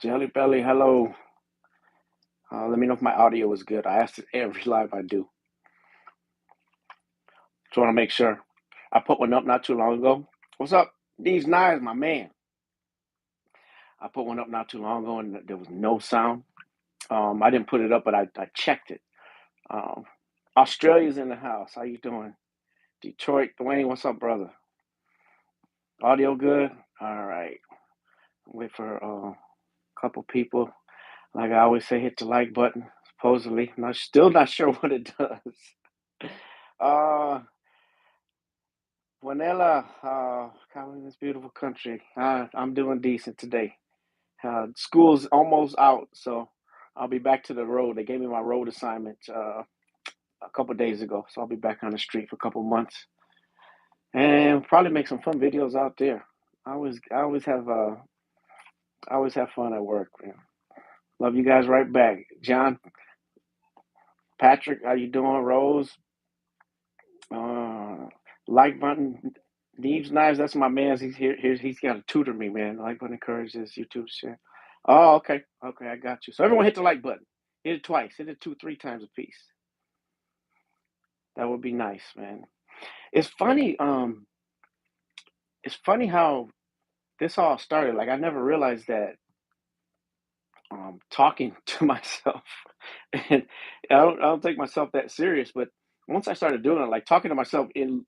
Jelly Belly, hello. Let me know if my audio is good. I ask it every live I do. Just want to make sure. I put one up not too long ago. What's up? These knives, my man. I put one up not too long ago and there was no sound. I didn't put it up, but I checked it. Um, Australia's in the house. How you doing? Detroit, Dwayne, what's up, brother? Audio good? All right. Wait for a couple people. Like I always say, hit the like button. Supposedly, still not sure what it does. Uh, Vanilla, coming in this beautiful country. I'm doing decent today. School's almost out, so I'll be back to the road. They gave me my road assignment a couple days ago, so I'll be back on the street for a couple months and probably make some fun videos out there. I always have fun at work. Man. Love you guys right back. John, Patrick, how you doing? Rose, uh, like button. Neves Knives, that's my man. He's here. He's got to tutor me, man. Like button encourages YouTube share. Oh, okay. Okay, I got you. So everyone hit the like button. Hit it twice. Hit it two, three times a piece. That would be nice, man. It's funny, it's funny how this all started. Like I never realized that talking to myself and I don't take myself that serious, but once I started doing it, like talking to myself in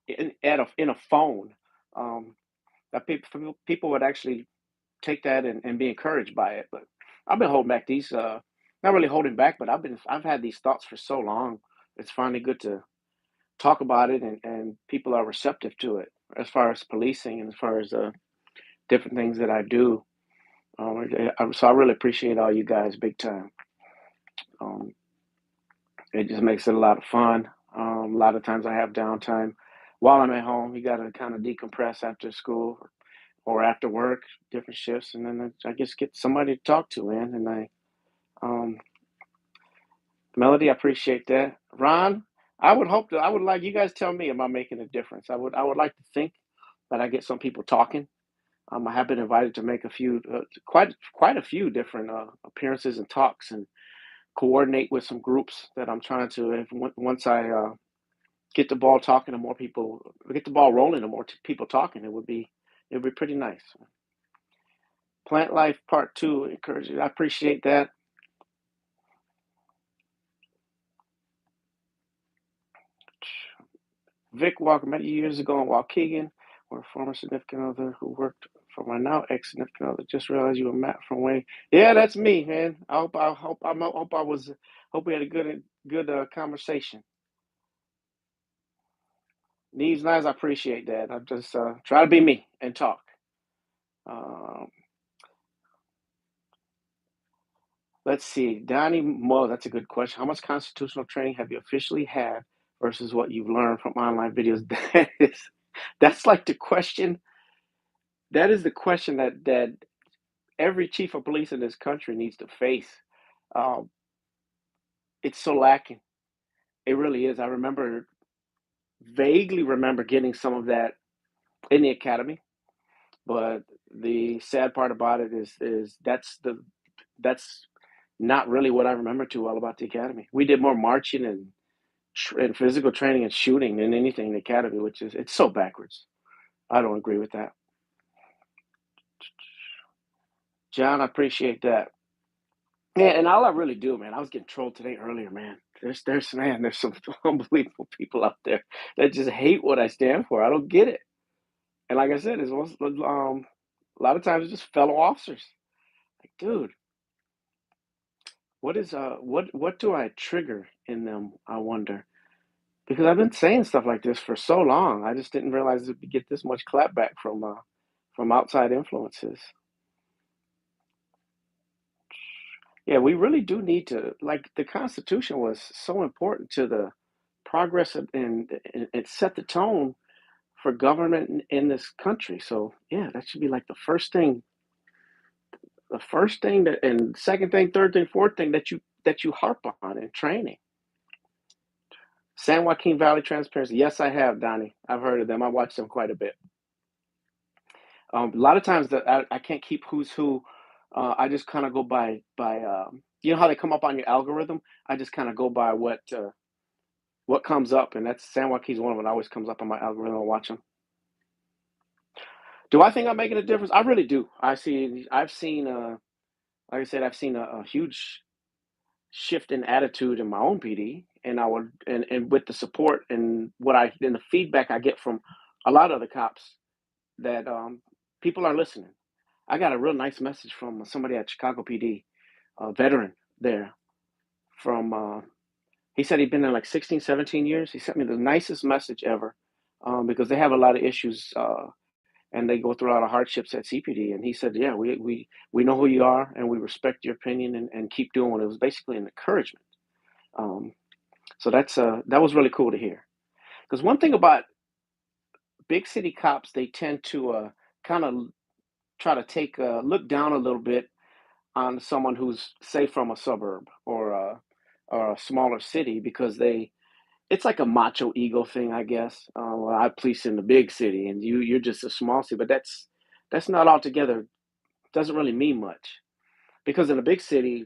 a phone, um, that people would actually take that and be encouraged by it. But I've been holding back these, not really holding back, but I've had these thoughts for so long. It's finally good to talk about it, and people are receptive to it as far as policing and as far as different things that I do. So I really appreciate all you guys, big time. Um, it just makes it a lot of fun. A lot of times I have downtime while I'm at home. You got to kind of decompress after school or after work, different shifts, and then I just get somebody to talk to, man. And um, Melody, I appreciate that. Ron, I would like you guys tell me, am I making a difference? I would like to think that I get some people talking. I have been invited to make a few, quite a few different appearances and talks, and coordinate with some groups that I'm trying to. Once I get the ball talking to more people, get the ball rolling to more people talking, it would be pretty nice. Plant Life Part Two, encourage you. I appreciate that. Vic Walker met you years ago in Waukegan, where a former significant other who worked for my now ex significant other just realized you were Matt from Wayne. Yeah, that's me, man. Hope we had a good conversation. These nights, I appreciate that. I just try to be me and talk. Um, let's see, Donnie Mo. That's a good question. How much constitutional training have you officially had versus what you've learned from online videos? That's like the question. That is the question that every chief of police in this country needs to face. Um, it's so lacking. It really is. I vaguely remember getting some of that in the academy, but the sad part about it is that's not really what I remember too well about the academy. We did more marching and physical training and shooting than anything in the academy, which is it's so backwards. I don't agree with that. John, I appreciate that. Yeah, and all I really do, man, I was getting trolled today earlier, man. There's some unbelievable people out there that just hate what I stand for. I don't get it. And like I said, a lot of times it's just fellow officers. Like, dude, what do I trigger in them? I wonder because I've been saying stuff like this for so long. I just didn't realize it would get this much clapback from outside influences. Yeah, we really do need to like the Constitution was so important to the progress and it set the tone for government in this country. So yeah, that should be like the first thing that, and second thing, third thing, fourth thing that you harp on in training. San Joaquin Valley Transparency. Yes, I have, Donnie. I've heard of them. I watch them quite a bit. A lot of times that I can't keep who's who. I just kind of go by you know how they come up on your algorithm. I just kind of go by what comes up, and that's San Joaquin's one of them. It always comes up on my algorithm. I watch them. Do I think I'm making a difference? I really do. I've seen like I said, I've seen a huge shift in attitude in my own PD, and I would and with the support and the feedback I get from a lot of the cops that people are listening. I got a real nice message from somebody at Chicago PD, a veteran there from he said he'd been there like 16, 17 years. He sent me the nicest message ever because they have a lot of issues and they go through a lot of hardships at CPD. And he said, yeah, we know who you are and we respect your opinion and keep doing it. It was basically an encouragement. Um, so that was really cool to hear. Because one thing about big city cops, they tend to kind of try to take look down a little bit on someone who's say from a suburb or a smaller city because it's like a macho ego thing, I guess. Well, I police in the big city and you're just a small city, but that's not altogether doesn't really mean much because in a big city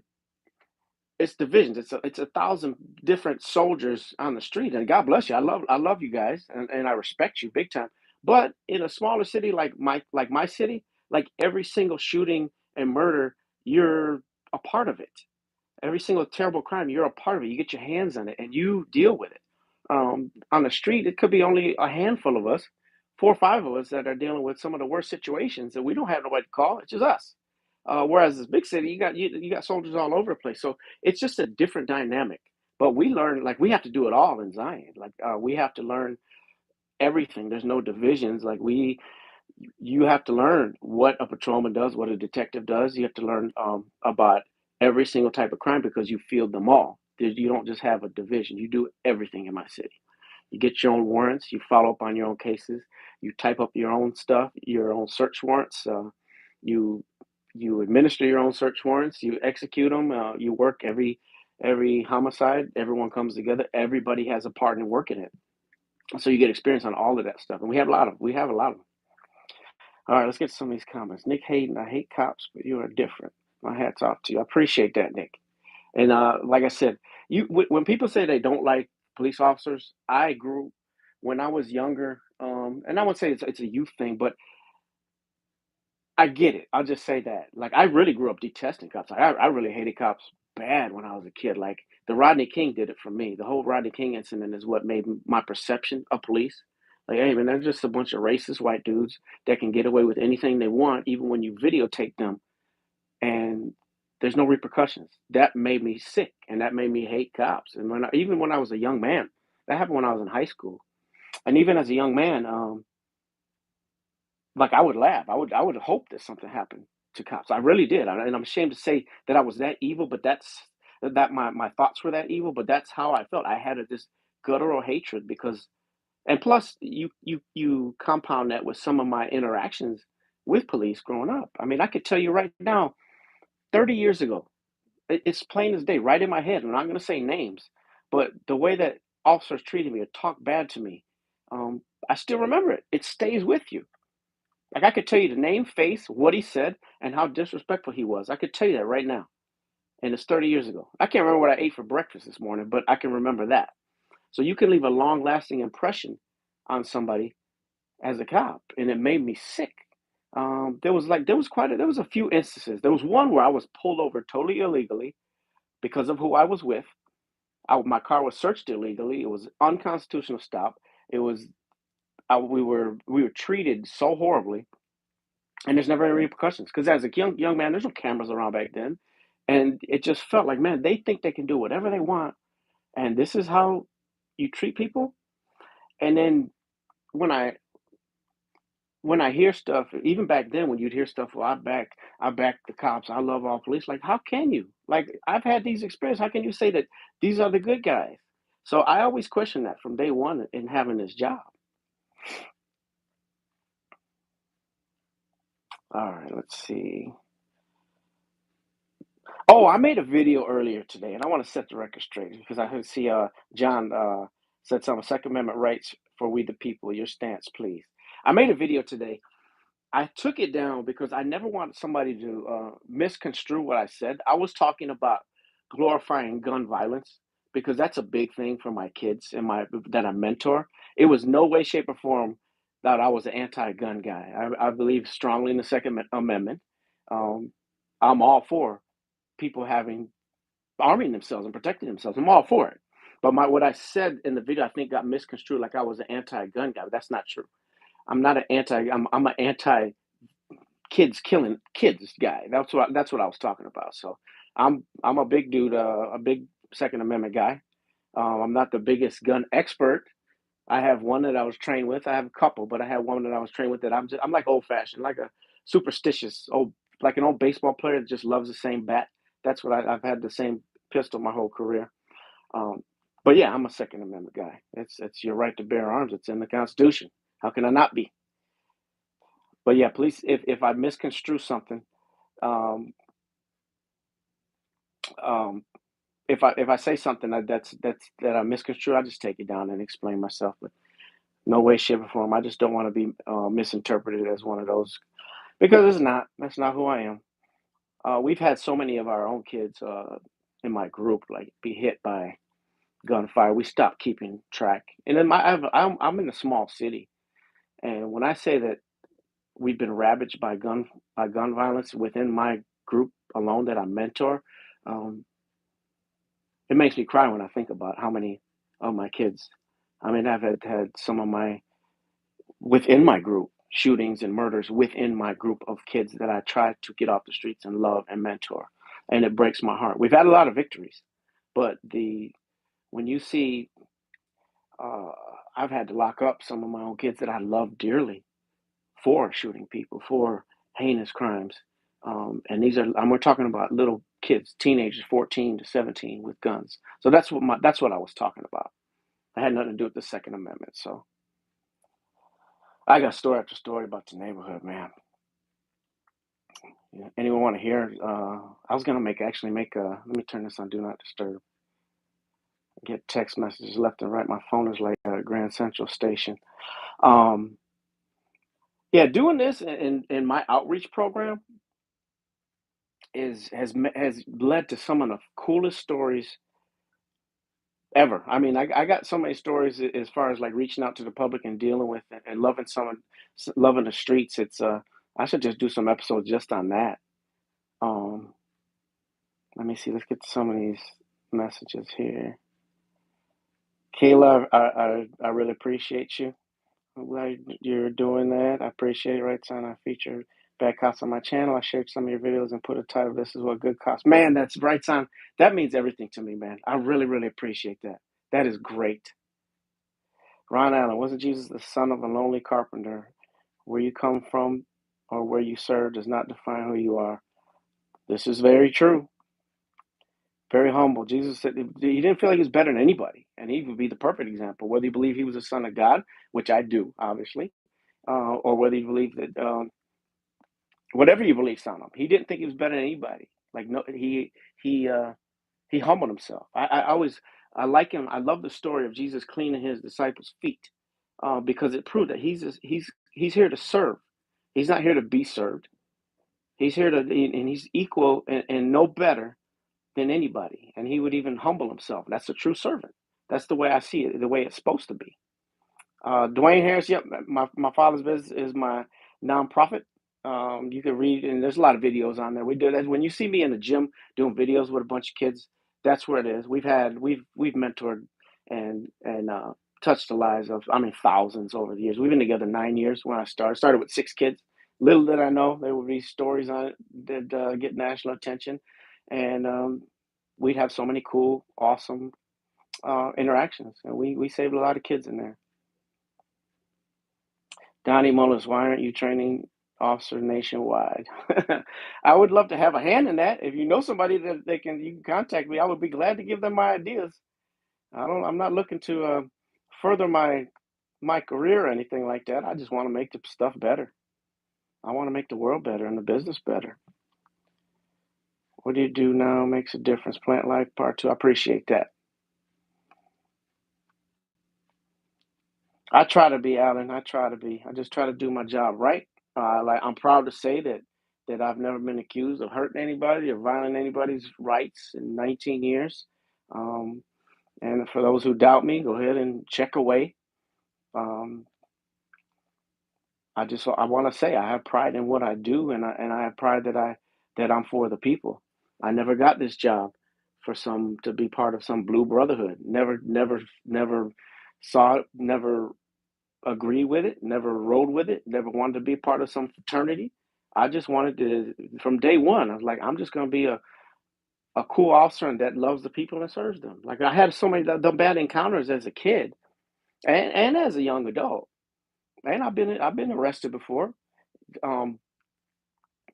it's divisions. It's a thousand different soldiers on the street, and God bless you. I love you guys, and I respect you big time. But in a smaller city like my city, like every single shooting and murder, you're a part of it. Every single terrible crime, you're a part of it. You get your hands on it and you deal with it. On the street, it could be only a handful of us, 4 or 5 of us that are dealing with some of the worst situations, and we don't have nobody to call. It's just us. Whereas this big city, you got soldiers all over the place, so it's just a different dynamic. But we learn like we have to do it all in Zion. Like we have to learn everything. There's no divisions. Like you have to learn what a patrolman does, what a detective does. You have to learn about every single type of crime because you field them all. You don't just have a division. You do everything in my city. You get your own warrants. You follow up on your own cases. You type up your own stuff, your own search warrants. You you administer your own search warrants. You execute them. You work every homicide. Everyone comes together. Everybody has a part in working it. So you get experience on all of that stuff, and we have a lot of them. All right, let's get some of these comments. Nick Hayden, I hate cops, but you are different. My hat's off to you. I appreciate that, Nick. And like I said, when people say they don't like police officers, I grew when I was younger, and I wouldn't say it's a youth thing, but I get it. I'll just say that. Like I really grew up detesting cops. Like, I really hated cops bad when I was a kid. Like the Rodney King did it for me. The whole Rodney King incident is what made my perception of police. Like, hey man, they're just a bunch of racist white dudes that can get away with anything they want, even when you videotape them, and there's no repercussions. That made me sick, and that made me hate cops. And even when I was a young man, that happened when I was in high school, and even as a young man, like I would laugh. I would hope that something happened to cops. I really did, and I'm ashamed to say that I was that evil. But that my thoughts were that evil. But that's how I felt. I had this guttural hatred because, and plus you compound that with some of my interactions with police growing up. I mean, I could tell you right now, 30 years ago, it's plain as day, right in my head. I'm not going to say names, but the way that officers treated me or talked bad to me, I still remember it. It stays with you. Like I could tell you the name, face, what he said, and how disrespectful he was. I could tell you that right now. And it's 30 years ago. I can't remember what I ate for breakfast this morning, but I can remember that. So you can leave a long lasting impression on somebody as a cop. And it made me sick. There was a few instances. There was one where I was pulled over totally illegally because of who I was with. My car was searched illegally. It was unconstitutional stop. It was we were treated so horribly, and there's never any repercussions because as a young man, there's no cameras around back then, and it just felt like man, they think they can do whatever they want, and this is how you treat people. And then when I when I hear stuff, even back then when you'd hear stuff, well, I back the cops. I love all police. Like, how can you? Like, I've had these experiences. How can you say that these are the good guys? So I always question that from day one in having this job. All right, let's see. Oh, I made a video earlier today, and I want to set the record straight because I heard see John said some Second Amendment rights for we the people. Your stance, please. I made a video today I took it down because I never wanted somebody to misconstrue what I said. I was talking about glorifying gun violence because that's a big thing for my kids and my that I mentor. It was no way, shape, or form that I was an anti-gun guy. I believe strongly in the Second Amendment. Um, I'm all for people having arming themselves and protecting themselves. I'm all for it. But what I said in the video, I think, got misconstrued like I was an anti-gun guy. But that's not true. I'm not an anti. I'm an anti kids killing kids guy. That's what I was talking about. So I'm a big dude, a big Second Amendment guy. I'm not the biggest gun expert. I have one that I was trained with. I have a couple, but I have one that I was trained with that I'm like old fashioned, like a superstitious old like an old baseball player that just loves the same bat. That's what I've had the same pistol my whole career. Um, but yeah, I'm a Second Amendment guy. It's your right to bear arms. It's in the Constitution. How can I not be? But yeah, please, if I misconstrue something, um, um, if I say something that I misconstrue, I just take it down and explain myself. But no way, shape, or form. I just don't want to be misinterpreted as one of those because it's not. That's not who I am. We've had so many of our own kids in my group like be hit by gunfire. We stopped keeping track. And then I'm in a small city, and when I say that we've been ravaged by gun violence within my group alone that I mentor, um, it makes me cry when I think about how many of my kids. I mean, I've had some of my within my group shootings and murders within my group of kids that I try to get off the streets and love and mentor, and it breaks my heart. We've had a lot of victories, but the when you see, uh, I've had to lock up some of my own kids that I love dearly for shooting people, for heinous crimes. And we're talking about little kids, teenagers, 14 to 17 with guns. So that's what I was talking about. I had nothing to do with the Second Amendment. So I got story after story about the neighborhood, man. Yeah, anyone want to hear? I was gonna make a. Let me turn this on Do Not Disturb. Get text messages left and right. My phone is like a Grand Central Station. Um, yeah, doing this in my outreach program has led to some of the coolest stories ever. I mean, I got so many stories as far as like reaching out to the public and dealing with it and loving loving the streets. It's I should just do some episodes just on that. Um, let me see. Let's get to some of these messages here. Kayla, I really appreciate you. I'm glad you're doing that. I appreciate it. Right, son. I featured bad cops on my channel. I shared some of your videos and put a title. This is what good cops. Man, that's right, son. That means everything to me, man. I really, really appreciate that. That is great. Ron Allen, wasn't Jesus the son of a lonely carpenter? Where you come from or where you serve does not define who you are. This is very true. Very humble. Jesus said he didn't feel like he was better than anybody, and he would be the perfect example. Whether you believe he was the son of God, which I do, obviously, or whether you believe that whatever you believe on him, he didn't think he was better than anybody. Like no, he he humbled himself. I like him. I love the story of Jesus cleaning his disciples' feet because it proved that he's here to serve. He's not here to be served. He's here to and he's equal and no better than anybody. And he would even humble himself. That's a true servant. That's the way I see it. The way it's supposed to be. Dwayne Harris, yep, my father's business is my nonprofit. You can read, and there's a lot of videos on there. We do that when you see me in the gym doing videos with a bunch of kids. That's where it is. We've mentored and touched the lives of thousands over the years. We've been together 9 years when I started. Started with 6 kids. Little did I know there would be stories on it that get national attention, and we'd have so many cool, awesome interactions, and we saved a lot of kids in there. Donnie Mullins, why aren't you training officers nationwide? I would love to have a hand in that. If you know somebody that you can contact me. I would be glad to give them my ideas. I'm not looking to further my career or anything like that. I just want to make the stuff better. I want to make the world better and the business better. What do you do now makes a difference. Plant Life Part 2. I appreciate that. I try to be, Alan. I try to be. I just try to do my job right. Like I'm proud to say that I've never been accused of hurting anybody or violating anybody's rights in 19 years. Um, and for those who doubt me, go ahead and check away. Um, I want to say I have pride in what I do, and I have pride that I'm for the people. I never got this job for some to be part of some blue brotherhood. Never saw it. Never agree with it. Never rode with it. Never wanted to be part of some fraternity. I just wanted to from day one. I was like, I'm just going to be a cool officer and that loves the people and serves them. Like I had so many the bad encounters as a kid and as a young adult, and I've been arrested before. Um,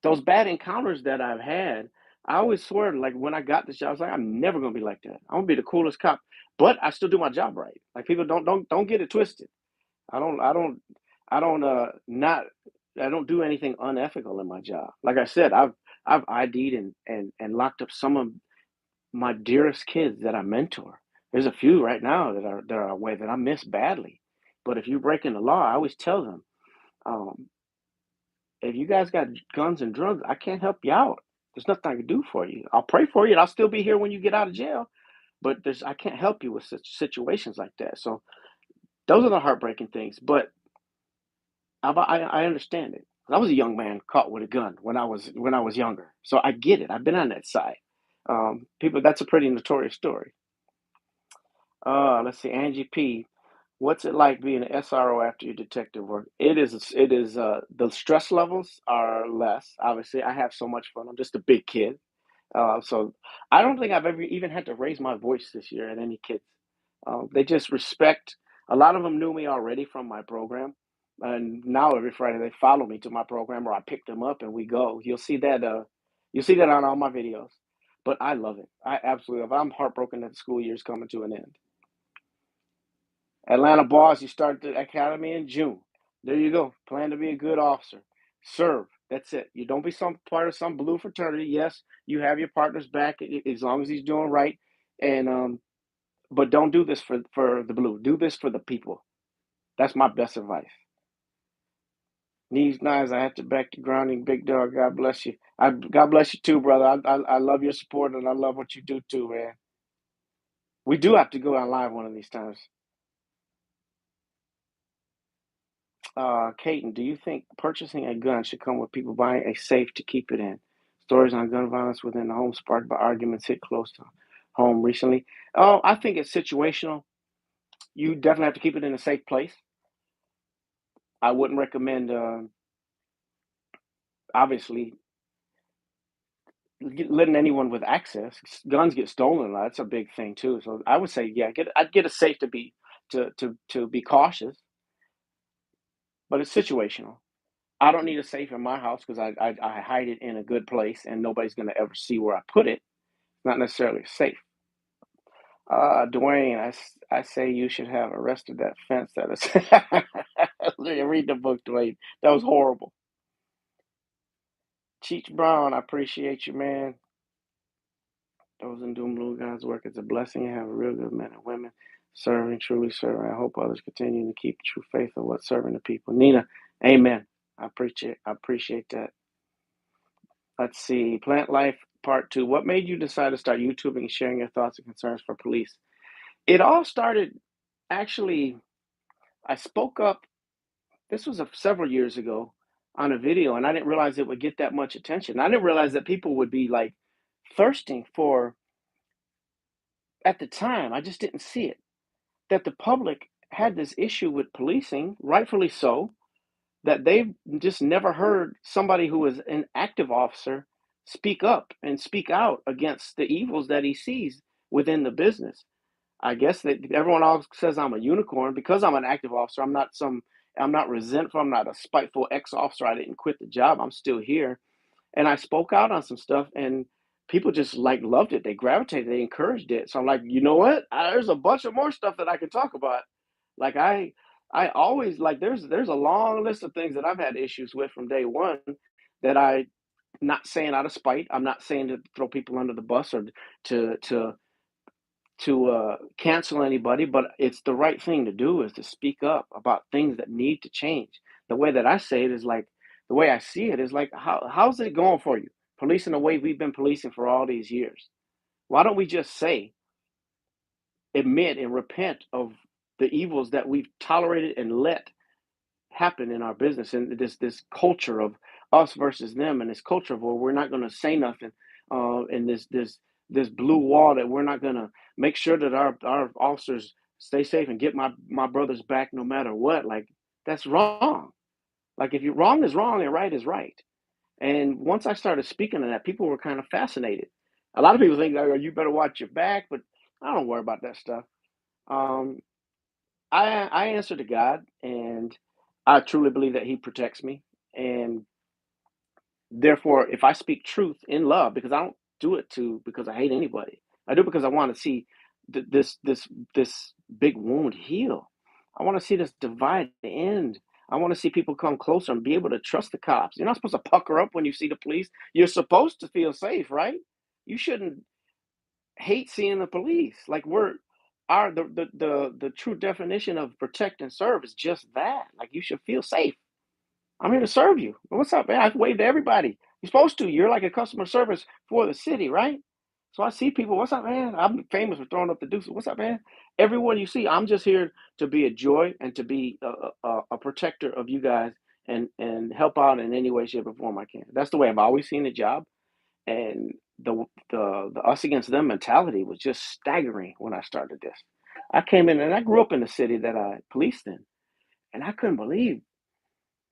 those bad encounters that I've had, I always swear, like when I got this job, I was like, I'm never gonna be like that. I'm gonna be the coolest cop, but I still do my job right. Like people don't get it twisted. I don't I don't I don't not I don't do anything unethical in my job. Like I said, I've ID'd and locked up some of my dearest kids that I mentor. There's a few right now that are away that I miss badly. But if you're breaking the law, I always tell them, um, if you guys got guns and drugs, I can't help you out. There's nothing I can do for you. I'll pray for you, and I'll still be here when you get out of jail. But I can't help you with such situations like that. So those are the heartbreaking things. But I understand it. I was a young man caught with a gun when I was younger, so I get it. I've been on that side. People, that's a pretty notorious story. Let's see, Angie P. What's it like being an SRO after your detective work? The stress levels are less. Obviously, I have so much fun. I'm just a big kid. So I don't think I've ever even had to raise my voice this year at any kids. They just respect. A lot of them knew me already from my program, and now every Friday they follow me to my program, or I pick them up and we go. You'll see that. You'll see that on all my videos. But I love it. I absolutely love it. I'm heartbroken that the school year is coming to an end. Atlanta boss, you start the academy in June. There you go. Plan to be a good officer. Serve. That's it. You don't be some part of some blue fraternity. Yes, you have your partner's back as long as he's doing right. And but don't do this for the blue. Do this for the people. That's my best advice. Knees, knives, I have to back to grounding. Big dog, God bless you. God bless you too, brother. I love your support and I love what you do too, man. We do have to go on live one of these times. Caton, do you think purchasing a gun should come with people buying a safe to keep it in? Stories on gun violence within the home sparked by arguments hit close to home recently. Oh, I think it's situational. You definitely have to keep it in a safe place. I wouldn't recommend, obviously, letting anyone with access. Guns get stolen. That's a big thing too. So I would say, yeah, I'd get a safe to be cautious, but it's situational. I don't need a safe in my house because I hide it in a good place and nobody's going to ever see where I put it. Not necessarily safe. Dwayne, I say you should have arrested that fence that is. Read the book, Dwayne. That was horrible. Cheech Brown, I appreciate you, man. Those in Doom Blue, God's work is a blessing. You have real good men and women serving, truly serving. I hope others continue to keep true faith of what serving the people. Nina, amen. I appreciate that. Let's see. Plant Life Part 2. What made you decide to start YouTubing and sharing your thoughts and concerns for police? It all started, actually, I spoke up. This was several years ago on a video, and I didn't realize it would get that much attention. I didn't realize that people would be like thirsting for, at the time, I just didn't see it, that the public had this issue with policing, rightfully so, that they've just never heard somebody who is an active officer speak up and speak out against the evils that he sees within the business. I guess that everyone else says I'm a unicorn because I'm an active officer. I'm not resentful. I'm not a spiteful ex-officer. I didn't quit the job. I'm still here. And I spoke out on some stuff and people just like loved it. They gravitated, they encouraged it. So I'm like, you know what? There's a bunch of more stuff that I can talk about. Like I always like there's a long list of things that I've had issues with from day one that I not saying out of spite. I'm not saying to throw people under the bus or to to cancel anybody, but it's the right thing to do is to speak up about things that need to change. The way that I say it is like the way I see it is like, how's it going for you? Policing the way we've been policing for all these years. Why don't we just say, admit and repent of the evils that we've tolerated and let happen in our business, and this culture of us versus them, and this culture of where we're not going to say nothing, and this blue wall that we're not going to make sure that our officers stay safe and get my brothers back no matter what. Like, that's wrong. Like, if you wrong is wrong and right is right. And once I started speaking to that, people were kind of fascinated. A lot of people think, oh, you better watch your back, but I don't worry about that stuff. Um, I answer to God, and I truly believe that He protects me. And therefore, if I speak truth in love, because I don't do it to because I hate anybody, I do it because I want to see this big wound heal. I want to see this divide end. I want to see people come closer and be able to trust the cops. You're not supposed to pucker up when you see the police. You're supposed to feel safe, right? You shouldn't hate seeing the police. Like, we're our the true definition of protect and serve is just that. Like, you should feel safe. I'm here to serve you. What's up, man? I wave to everybody. You're supposed to. You're like a customer service for the city, right? So I see people. What's up, man? I'm famous for throwing up the deuces. What's up, man? Everyone you see, I'm just here to be a joy and to be a protector of you guys, and help out in any way, shape, or form I can. That's the way I've always seen the job. And the us against them mentality was just staggering when I started this. I came in and I grew up in the city that I policed in, and I couldn't believe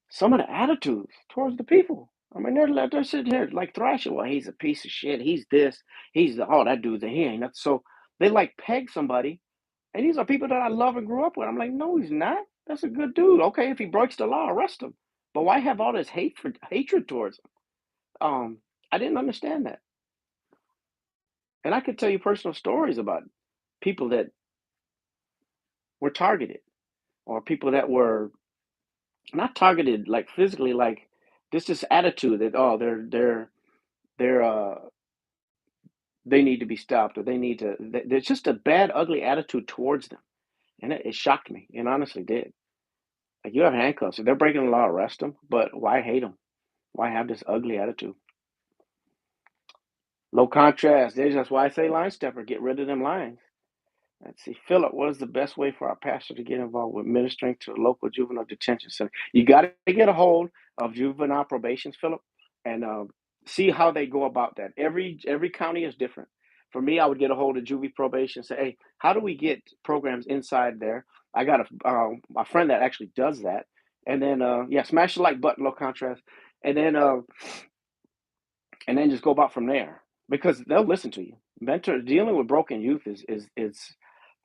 some of the attitudes towards the people. I mean, they're sitting here like thrashing. Well, he's a piece of shit. He's this. He's the, oh, that dude's a he ain't nothing. So they like peg somebody, and these are people that I love and grew up with. I'm like, no, he's not. That's a good dude. Okay, if he breaks the law, arrest him. But why have all this hatred towards him? I didn't understand that, and I could tell you personal stories about people that were targeted, or people that were not targeted like physically, like this attitude that, oh, they're they need to be stopped, or they need to. There's just a bad, ugly attitude towards them, and it shocked me. It honestly did. Like, you have handcuffs. If they're breaking the law, arrest them. But why hate them? Why have this ugly attitude? Low contrast. That's why I say line stepper. Get rid of them lines. Let's see, Philip, what is the best way for our pastor to get involved with ministering to a local juvenile detention center? You got to get a hold of juvenile probations, Philip, and see how they go about that. Every county is different. For me, I would get a hold of juvie probation and say, hey, how do we get programs inside there? I got a friend that actually does that. And then, yeah, smash the like button, low contrast. And then just go about from there, because they'll listen to you. Dealing with broken youth is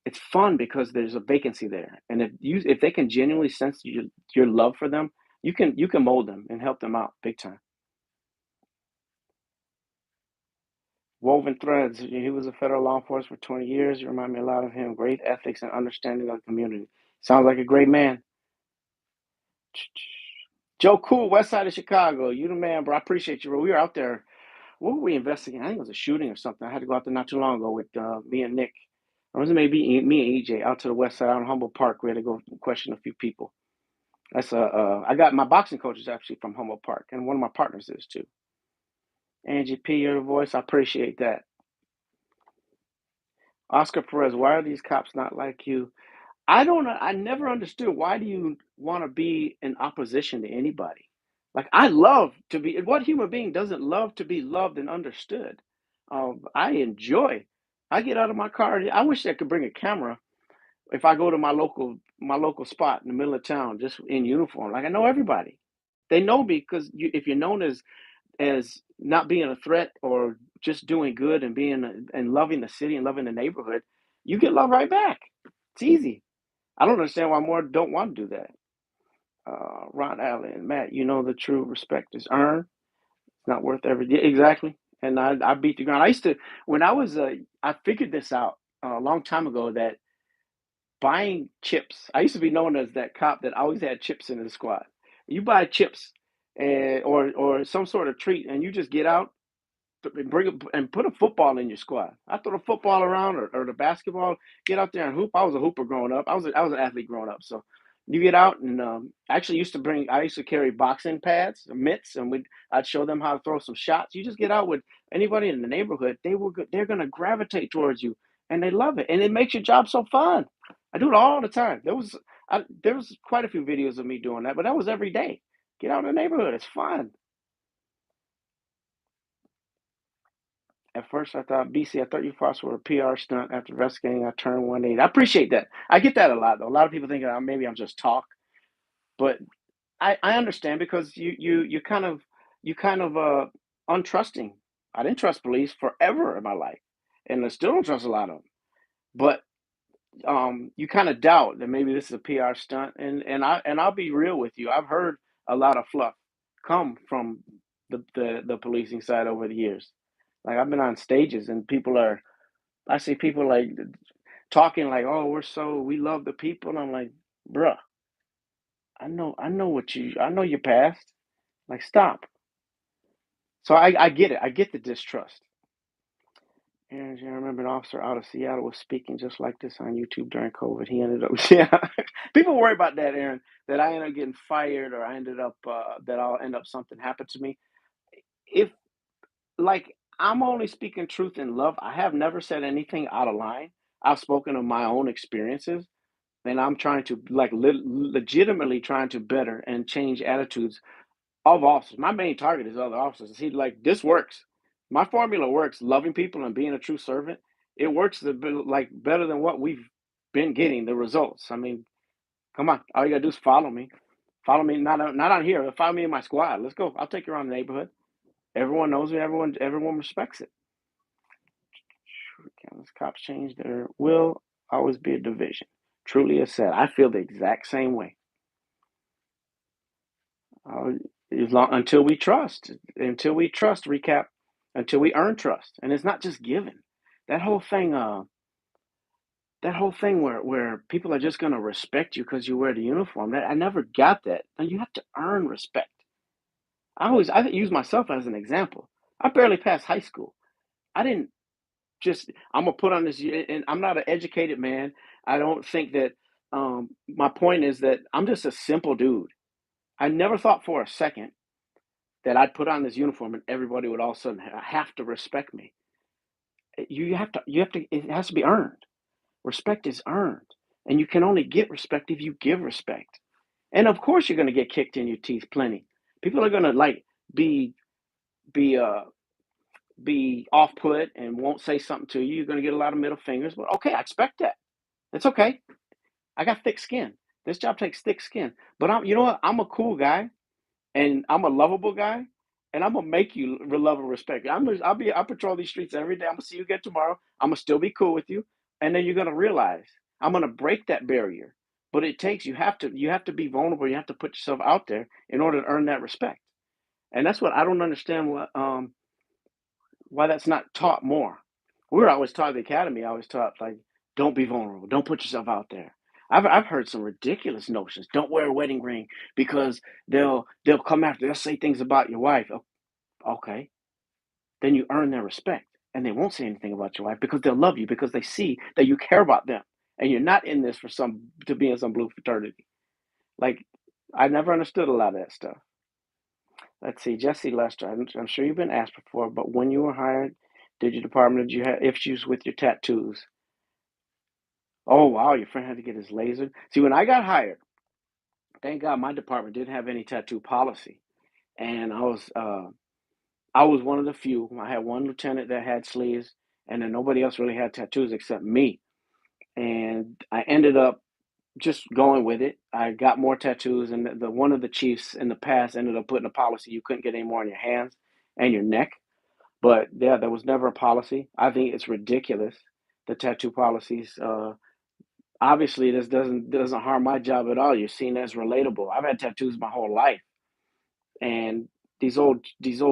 it's fun because there's a vacancy there, and if they can genuinely sense your love for them, you can mold them and help them out big time. Woven threads. He was a federal law enforcement for 20 years. You remind me a lot of him. Great ethics and understanding of the community. Sounds like a great man. Joe Cool, West Side of Chicago. You the man, bro. I appreciate you, bro. We were out there. What were we investigating? I think it was a shooting or something. I had to go out there not too long ago with me and Nick. Or was it maybe me and EJ out to the west side out in Humboldt Park? We had to go question a few people. That's I got my boxing coach is actually from Humboldt Park, and one of my partners is too. Angie P, you're the voice. I appreciate that. Oscar Perez, why are these cops not like you? I don't know. I never understood, why do you want to be in opposition to anybody? Like, I love to be. What human being doesn't love to be loved and understood? I enjoy. I get out of my car. I wish I could bring a camera if I go to my local spot in the middle of town, just in uniform. Like, I know everybody. They know me because if you're known as not being a threat, or just doing good and being and loving the city and loving the neighborhood, you get love right back. It's easy. I don't understand why more don't want to do that. Ron Allen, Matt, the true respect is earned. It's not worth every day. Exactly. And I beat the ground. I used to, when I was, I figured this out a long time ago, that buying chips, I used to be known as that cop that always had chips in his squad. You buy chips, or some sort of treat, and you just get out and and put a football in your squad. I throw the football around, or the basketball. Get out there and hoop. I was a hooper growing up. I was an athlete growing up. So You get out and I used to carry boxing pads, mitts, and I'd show them how to throw some shots. You just get out with anybody in the neighborhood, they're gonna gravitate towards you, and they love it, and it makes your job so fun. I do it all the time. There was quite a few videos of me doing that, but that was every day. Get out in the neighborhood, it's fun. At first, I thought, BC, I thought you fought for a PR stunt after investigating. I turned 180. I appreciate that. I get that a lot, though. A lot of people think maybe I'm just talk, but I understand because you kind of untrusting. I didn't trust police forever in my life, and I still don't trust a lot of them. But you kind of doubt that maybe this is a PR stunt, and I'll be real with you. I've heard a lot of fluff come from the policing side over the years. Like I've been on stages, and I see people like talking like, "Oh, we love the people," and I'm like, "Bruh, I know your past. Like, stop." So I get it. I get the distrust. And I remember an officer out of Seattle was speaking just like this on YouTube during COVID. He ended up, yeah. People worry about that, Aaron, that I ended up getting fired or that I'll end up something happened to me. If, like, I'm only speaking truth in love, I have never said anything out of line. I've spoken of my own experiences, and I'm trying to, like, legitimately trying to better and change attitudes of officers. My main target is other officers. See, like this works. My formula works. Loving people and being a true servant. It works like better than what we've been getting. The results. I mean, come on. All you gotta do is follow me. Follow me. Not on here. Follow me in my squad. Let's go. I'll take you around the neighborhood. Everyone knows me. Everyone respects it. Can these cops change? There will always be a division. Truly is said. I feel the exact same way. Uh, until we trust, recap, until we earn trust, and it's not just given. That whole thing, where people are just going to respect you because you wear the uniform. That I never got that. And you have to earn respect. I use myself as an example. I barely passed high school. I didn't just. I'm gonna put on this, and I'm not an educated man. I don't think that. My point is that I'm just a simple dude. I never thought for a second that I'd put on this uniform and everybody would all of a sudden have to respect me. It has to be earned. Respect is earned. And you can only get respect if you give respect. And of course you're gonna get kicked in your teeth plenty. People are gonna like be be uh be off put and won't say something to you. You're gonna get a lot of middle fingers, but okay, I expect that. It's okay. I got thick skin. This job takes thick skin. But you know what? I'm a cool guy and I'm a lovable guy, and I'm gonna make you love and respect. I'll patrol these streets every day. I'm gonna see you again tomorrow. I'm gonna still be cool with you, and then you're gonna realize I'm gonna break that barrier. But it takes you have to be vulnerable. You have to put yourself out there in order to earn that respect. And that's what I don't understand why that's not taught more. We were always taught at the academy. I was taught like, don't be vulnerable. Don't put yourself out there. I've heard some ridiculous notions. Don't wear a wedding ring because they'll come after. They'll say things about your wife. Okay, then you earn their respect, and they won't say anything about your wife because they'll love you because they see that you care about them, and you're not in this for some to be in some blue fraternity. Like I never understood a lot of that stuff. Let's see, Jesse Lester. I'm sure you've been asked before, but when you were hired, did you have issues with your tattoos? Oh wow, your friend had to get his laser. See, when I got hired, thank God my department didn't have any tattoo policy, and I was one of the few. I had one lieutenant that had sleeves, and then nobody else really had tattoos except me. And I ended up just going with it. I got more tattoos, and the one of the chiefs in the past ended up putting a policy you couldn't get any more on your hands and your neck. But yeah, there was never a policy. I think it's ridiculous, the tattoo policies. Obviously, this doesn't harm my job at all. You're seen as relatable. I've had tattoos my whole life, and these old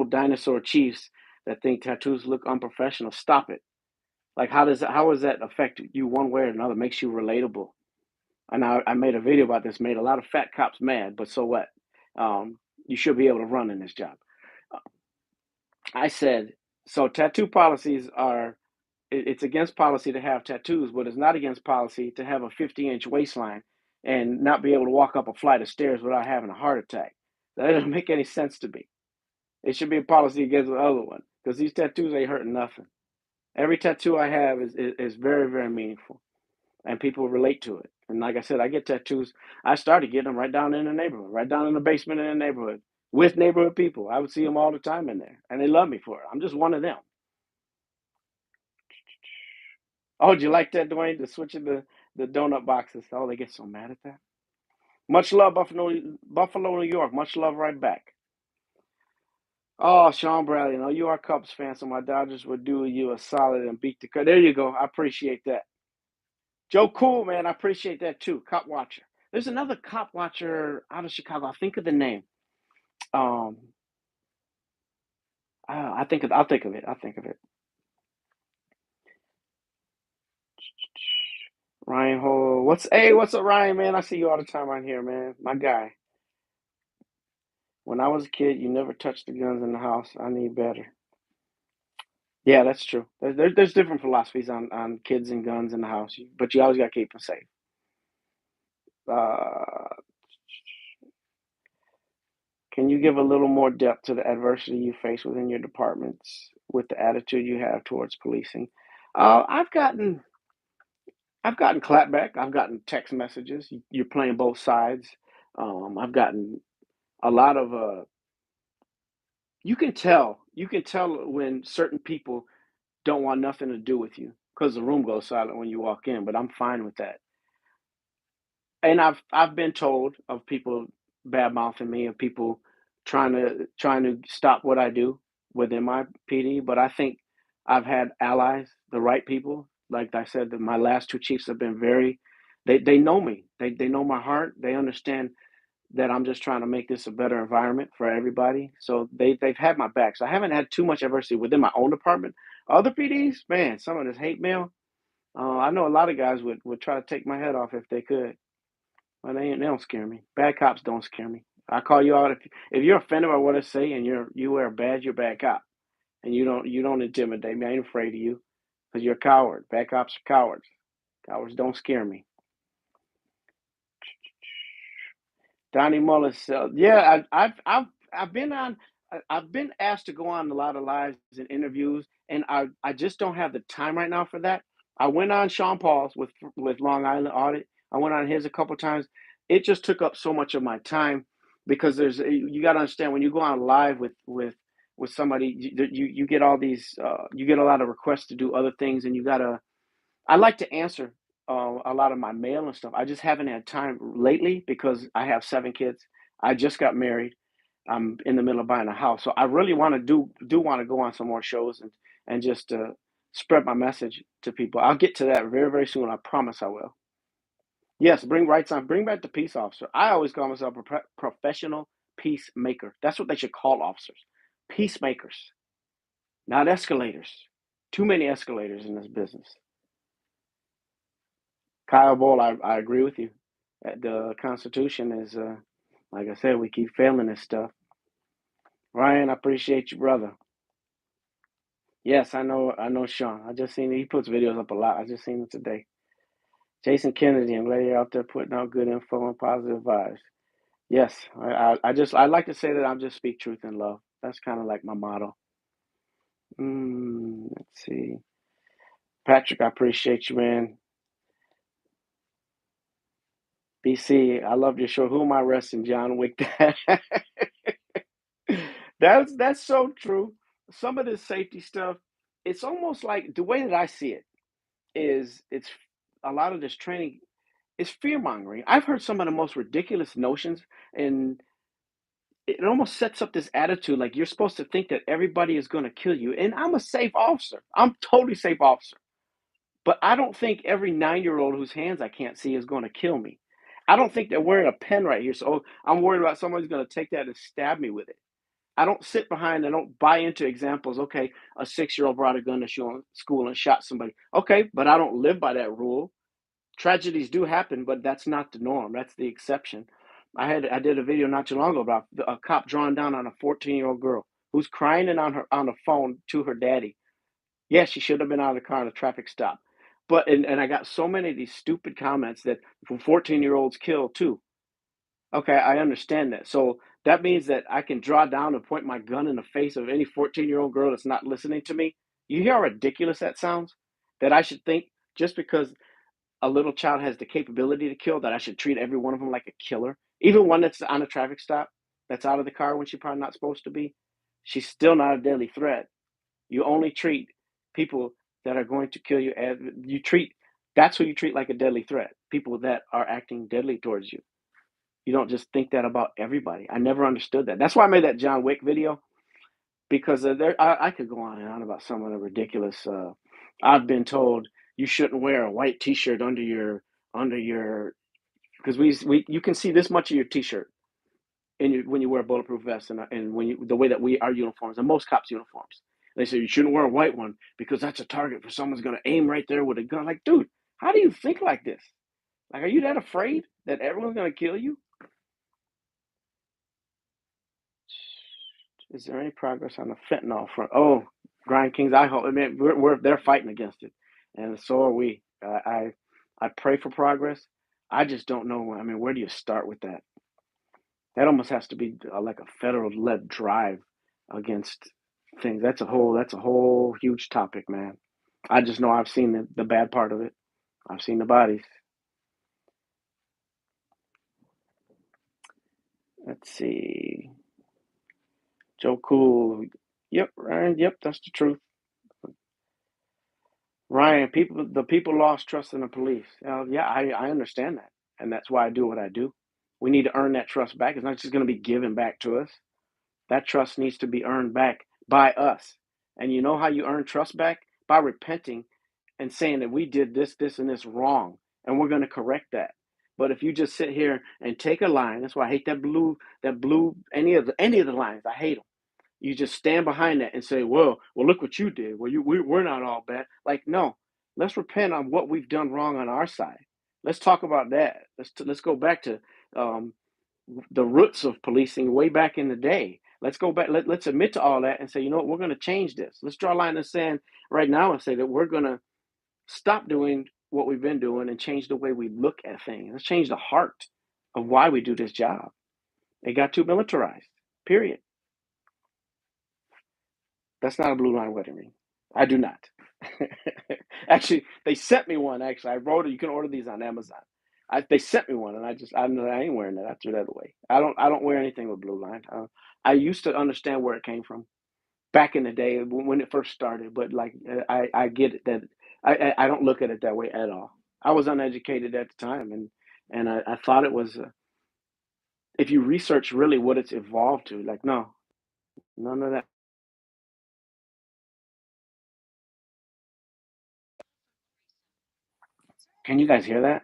dinosaur chiefs that think tattoos look unprofessional, stop it. Like, how does that affect you one way or another? Makes you relatable. And I made a video about this, made a lot of fat cops mad, but so what? You should be able to run in this job. I said, so tattoo policies are, it's against policy to have tattoos, but it's not against policy to have a 50-inch waistline and not be able to walk up a flight of stairs without having a heart attack. That doesn't make any sense to me. It should be a policy against the other one because these tattoos ain't hurting nothing. Every tattoo I have is very, very meaningful, and people relate to it. And like I said, I get tattoos. I started getting them right down in the neighborhood, right down in the basement in the neighborhood with neighborhood people. I would see them all the time in there, and they love me for it. I'm just one of them. Oh, do you like that, Dwayne? The switching the donut boxes. Oh, they get so mad at that. Much love, Buffalo, New York. Much love right back. Oh, Sean Bradley, you are a Cubs fan, so my Dodgers would do you a solid and beat the Cubs. There you go. I appreciate that. Joe Cool, man, I appreciate that too. Cop watcher. There's another cop watcher out of Chicago. I think of the name. Um, I'll think of it. I'll think of it. Ryan Hole. What's up, Ryan, man? I see you all the time on here, man. My guy. When I was a kid, you never touched the guns in the house. I need better. Yeah, that's true. There's different philosophies on kids and guns in the house, but you always got to keep them safe. Uh, can you give a little more depth to the adversity you face within your departments with the attitude you have towards policing? Uh, I've gotten I've gotten clapback. I've gotten text messages. You're playing both sides. I've gotten a lot of you can tell when certain people don't want nothing to do with you because the room goes silent when you walk in. But I'm fine with that. And I've been told of people bad mouthing me, of people trying to stop what I do within my PD. But I think I've had allies, the right people. Like I said, my last two chiefs have been very. They know me. They know my heart. They understand that I'm just trying to make this a better environment for everybody. So they've had my back. So I haven't had too much adversity within my own department. Other PDs, man, some of this hate mail. I know a lot of guys would try to take my head off if they could. Well, they don't scare me. Bad cops don't scare me. I call you out if you're offended by what I say and you wear a badge, you're a bad cop, and you don't intimidate me. I ain't afraid of you because you're a coward. Bad cops are cowards. Cowards don't scare me. Donnie Mullis, yeah, I've been on. I've been asked to go on a lot of lives and interviews, and I just don't have the time right now for that. I went on Sean Paul's with Long Island Audit. I went on his a couple times. It just took up so much of my time because you got to understand when you go on live with somebody, you get all these you get a lot of requests to do other things, and you gotta I like to answer a lot of my mail and stuff. I just haven't had time lately because I have 7 kids. I just got married. I'm in the middle of buying a house, so I really want to do want to go on some more shows and just spread my message to people. I'll get to that very very soon. I promise I will. Yes, bring rights on. Bring back the peace officer. I always call myself a professional peacemaker. That's what they should call officers. Peacemakers, not escalators. Too many escalators in this business. Kyle Ball, I agree with you. The Constitution is, like I said, we keep failing this stuff. Ryan, I appreciate you, brother. Yes, I know Sean. I just seen he puts videos up a lot. I just seen it today. Jason Kennedy, I'm glad you're out there putting out good info and positive vibes. Yes, I like to say that I just speak truth and love. That's kind of like my motto. Let's see. Patrick, I appreciate you, man. BC, I love your show. Who am I resting? John Wick. That's so true. Some of this safety stuff, it's almost like the way that I see it is it's a lot of this training is fear mongering. I've heard some of the most ridiculous notions, and it almost sets up this attitude like you're supposed to think that everybody is going to kill you. And I'm a safe officer. I'm totally safe officer. But I don't think every 9-year old whose hands I can't see is going to kill me. I don't think they're wearing a pen right here. So I'm worried about somebody's going to take that and stab me with it. I don't sit behind, I don't buy into examples. Okay, a 6-year-old brought a gun to school and shot somebody. Okay, but I don't live by that rule. Tragedies do happen, but that's not the norm. That's the exception. I did a video not too long ago about a cop drawing down on a 14-year-old girl who's crying and on the phone to her daddy. Yes, she should have been out of the car in a traffic stop. But and I got so many of these stupid comments that 14-year-olds kill too. Okay, I understand that. So that means that I can draw down and point my gun in the face of any 14-year-old girl that's not listening to me. You hear how ridiculous that sounds? That I should think just because a little child has the capability to kill, that I should treat every one of them like a killer. Even one that's on a traffic stop, that's out of the car when she's probably not supposed to be. She's still not a deadly threat. You only treat people that are going to kill you as you treat. That's who you treat like a deadly threat. People that are acting deadly towards you. You don't just think that about everybody. I never understood that. That's why I made that John Wick video because I could go on and on about some of the ridiculous. I've been told you shouldn't wear a white T-shirt under your because we you can see this much of your T-shirt when you wear a bulletproof vest and when you the way that we our uniforms and most cops uniforms. They say you shouldn't wear a white one because that's a target for someone's going to aim right there with a gun. Like, dude, how do you think like this? Like, are you that afraid that everyone's going to kill you? Is there any progress on the fentanyl front? Oh, Grind Kings, I hope. I mean, they're fighting against it, and so are we. I pray for progress. I just don't know. I mean, where do you start with that? That almost has to be like a federal-led drive against things. That's a whole huge topic, man. I just know I've seen the bad part of it. I've seen the bodies. Let's see. Joe Cool. Yep, Ryan. Yep, that's the truth. Ryan, the people lost trust in the police. Yeah, I understand that, and that's why I do what I do. We need to earn that trust back. It's not just going to be given back to us. That trust needs to be earned back by us. And you know how you earn trust back? By repenting and saying that we did this, this, and this wrong, and we're going to correct that. But if you just sit here and take a line, that's why I hate that blue, any of the lines. I hate them. You just stand behind that and say, well, look what you did. Well, we're not all bad. Like, no, let's repent on what we've done wrong on our side. Let's talk about that. Let's go back to um, the roots of policing way back in the day. Let's go back. Let's admit to all that and say, you know what, we're going to change this. Let's draw a line in the sand right now and say that we're going to stop doing what we've been doing and change the way we look at things. Let's change the heart of why we do this job. It got too militarized. Period. That's not a blue line wedding ring. I do not. Actually, they sent me one. Actually, I wrote it. You can order these on Amazon. They sent me one, and I ain't wearing that. I threw that away. I don't wear anything with blue line. I used to understand where it came from back in the day when it first started, but like I get it that I don't look at it that way at all. I was uneducated at the time, and I thought it was. If you research really what it's evolved to, like no, none of that. Can you guys hear that?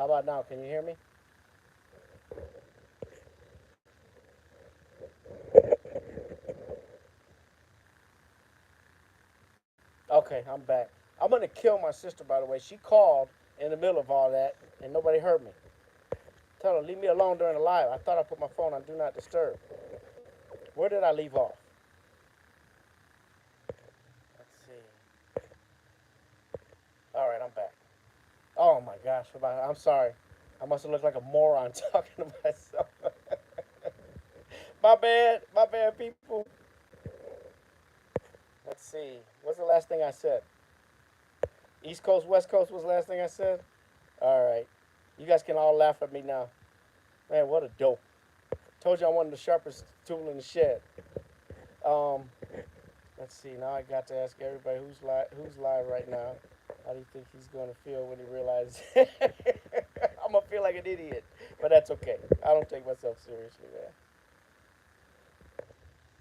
How about now? Can you hear me? Okay, I'm back. I'm gonna kill my sister, by the way. She called in the middle of all that, and nobody heard me. Tell her, leave me alone during the live. I thought I put my phone on Do Not Disturb. Where did I leave off? Let's see. All right, I'm back. Oh my gosh, I'm sorry. I must have looked like a moron talking to myself. My bad, people. Let's see. What's the last thing I said? East Coast, West Coast was the last thing I said? All right. You guys can all laugh at me now. Man, what a dope. Told you I wanted the sharpest tool in the shed. Um, let's see. Now I got to ask everybody who's live right now. How do you think he's going to feel when he realizes I'm going to feel like an idiot? But that's okay. I don't take myself seriously, man.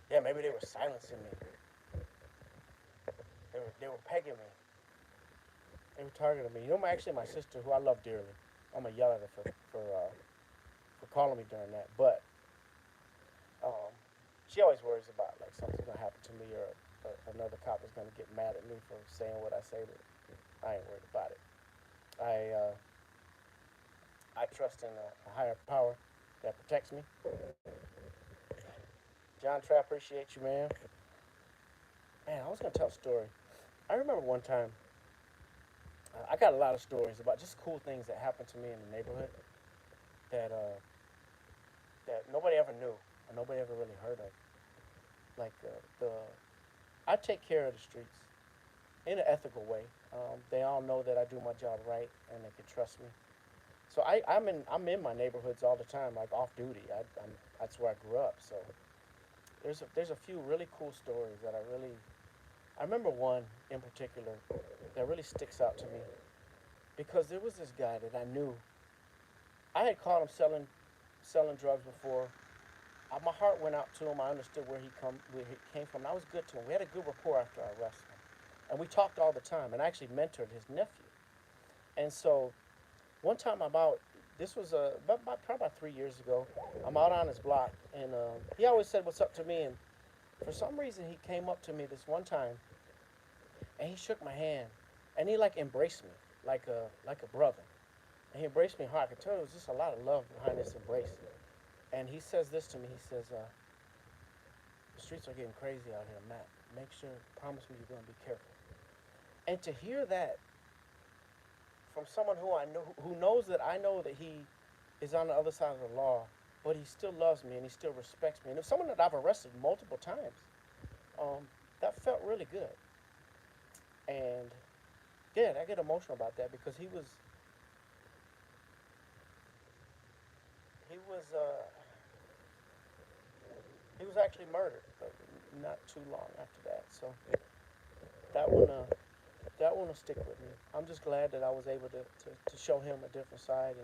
Yeah, maybe they were silencing me. They were pegging me. They were targeting me. You know, actually, my sister, who I love dearly, I'm gonna yell at her for calling me during that. But um, she always worries about like something's gonna happen to me or another cop is gonna get mad at me for saying what I say. But I ain't worried about it. I trust in a higher power that protects me. John Trey, I appreciate you, man. Man, I was gonna tell a story. I remember one time. I got a lot of stories about just cool things that happened to me in the neighborhood that that nobody ever knew or nobody ever really heard of. Like the I take care of the streets in an ethical way. They all know that I do my job right and they can trust me. So I'm in my neighborhoods all the time, like off duty. That's where I grew up. So there's a few really cool stories that I remember one in particular that really sticks out to me because there was this guy that I knew. I had caught him selling drugs before. My heart went out to him. I understood where he came from. And I was good to him. We had a good rapport after I arrested him, and we talked all the time. And I actually mentored his nephew. And so one time, about this was probably about 3 years ago. I'm out on his block, and he always said what's up to me. And for some reason, he came up to me this one time, and he shook my hand, and he like embraced me like a brother. And he embraced me hard. I could tell there was just a lot of love behind this embrace. And he says this to me. He says, "The streets are getting crazy out here, Matt. Make sure, promise me you're going to be careful." And to hear that from someone who I know, who knows that I know that he is on the other side of the law, but he still loves me and he still respects me, and it's someone that I've arrested multiple times, that felt really good. And yeah, I get emotional about that because he was he was actually murdered, but not too long after that. So that one that one will stick with me. I'm just glad that I was able to show him a different side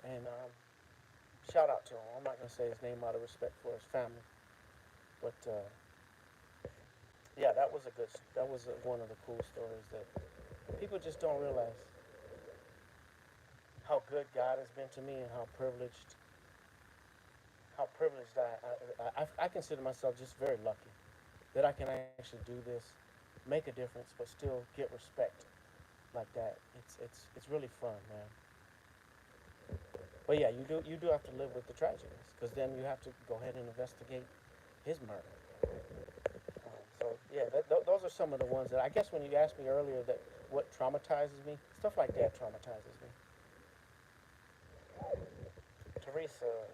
and shout out to him. I'm not gonna say his name out of respect for his family, but yeah, that was one of the cool stories that people just don't realize how good God has been to me and how privileged I consider myself just very lucky that I can actually do this, make a difference, but still get respect like that. It's really fun, man. But yeah, you do have to live with the tragedies because then you have to go ahead and investigate his murder. So yeah, those are some of the ones that I guess when you asked me earlier that what traumatizes me, stuff like that traumatizes me. Teresa,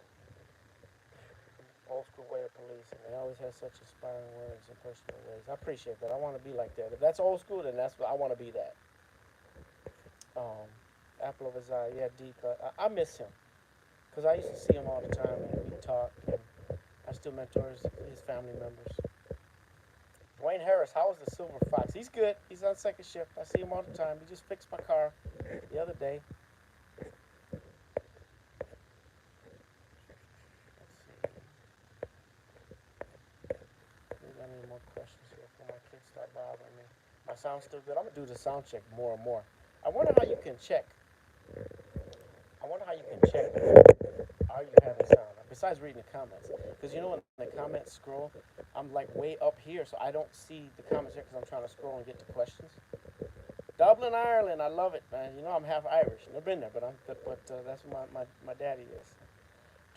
old school way of policing. They always have such inspiring words and personal ways. I appreciate that. I want to be like that. If that's old school, then that's what I want to be. That. Um, Apple of his eye, yeah, Deep. I miss him because I used to see him all the time and we talk. And I still mentor his family members. Dwayne Harris, how is the Silver Fox? He's good. He's on second shift. I see him all the time. He just fixed my car the other day. Let's see. We got any more questions here before my kids start bothering me? My sound's still good. I'm gonna do the sound check more and more. I wonder how you can check how you can check, are you having sound? Besides reading the comments. Because you know, when the comments scroll, I'm like way up here, so I don't see the comments here because I'm trying to scroll and get to questions. Dublin, Ireland. I love it, man. You know, I'm half Irish. Never been there, but that's what my daddy is.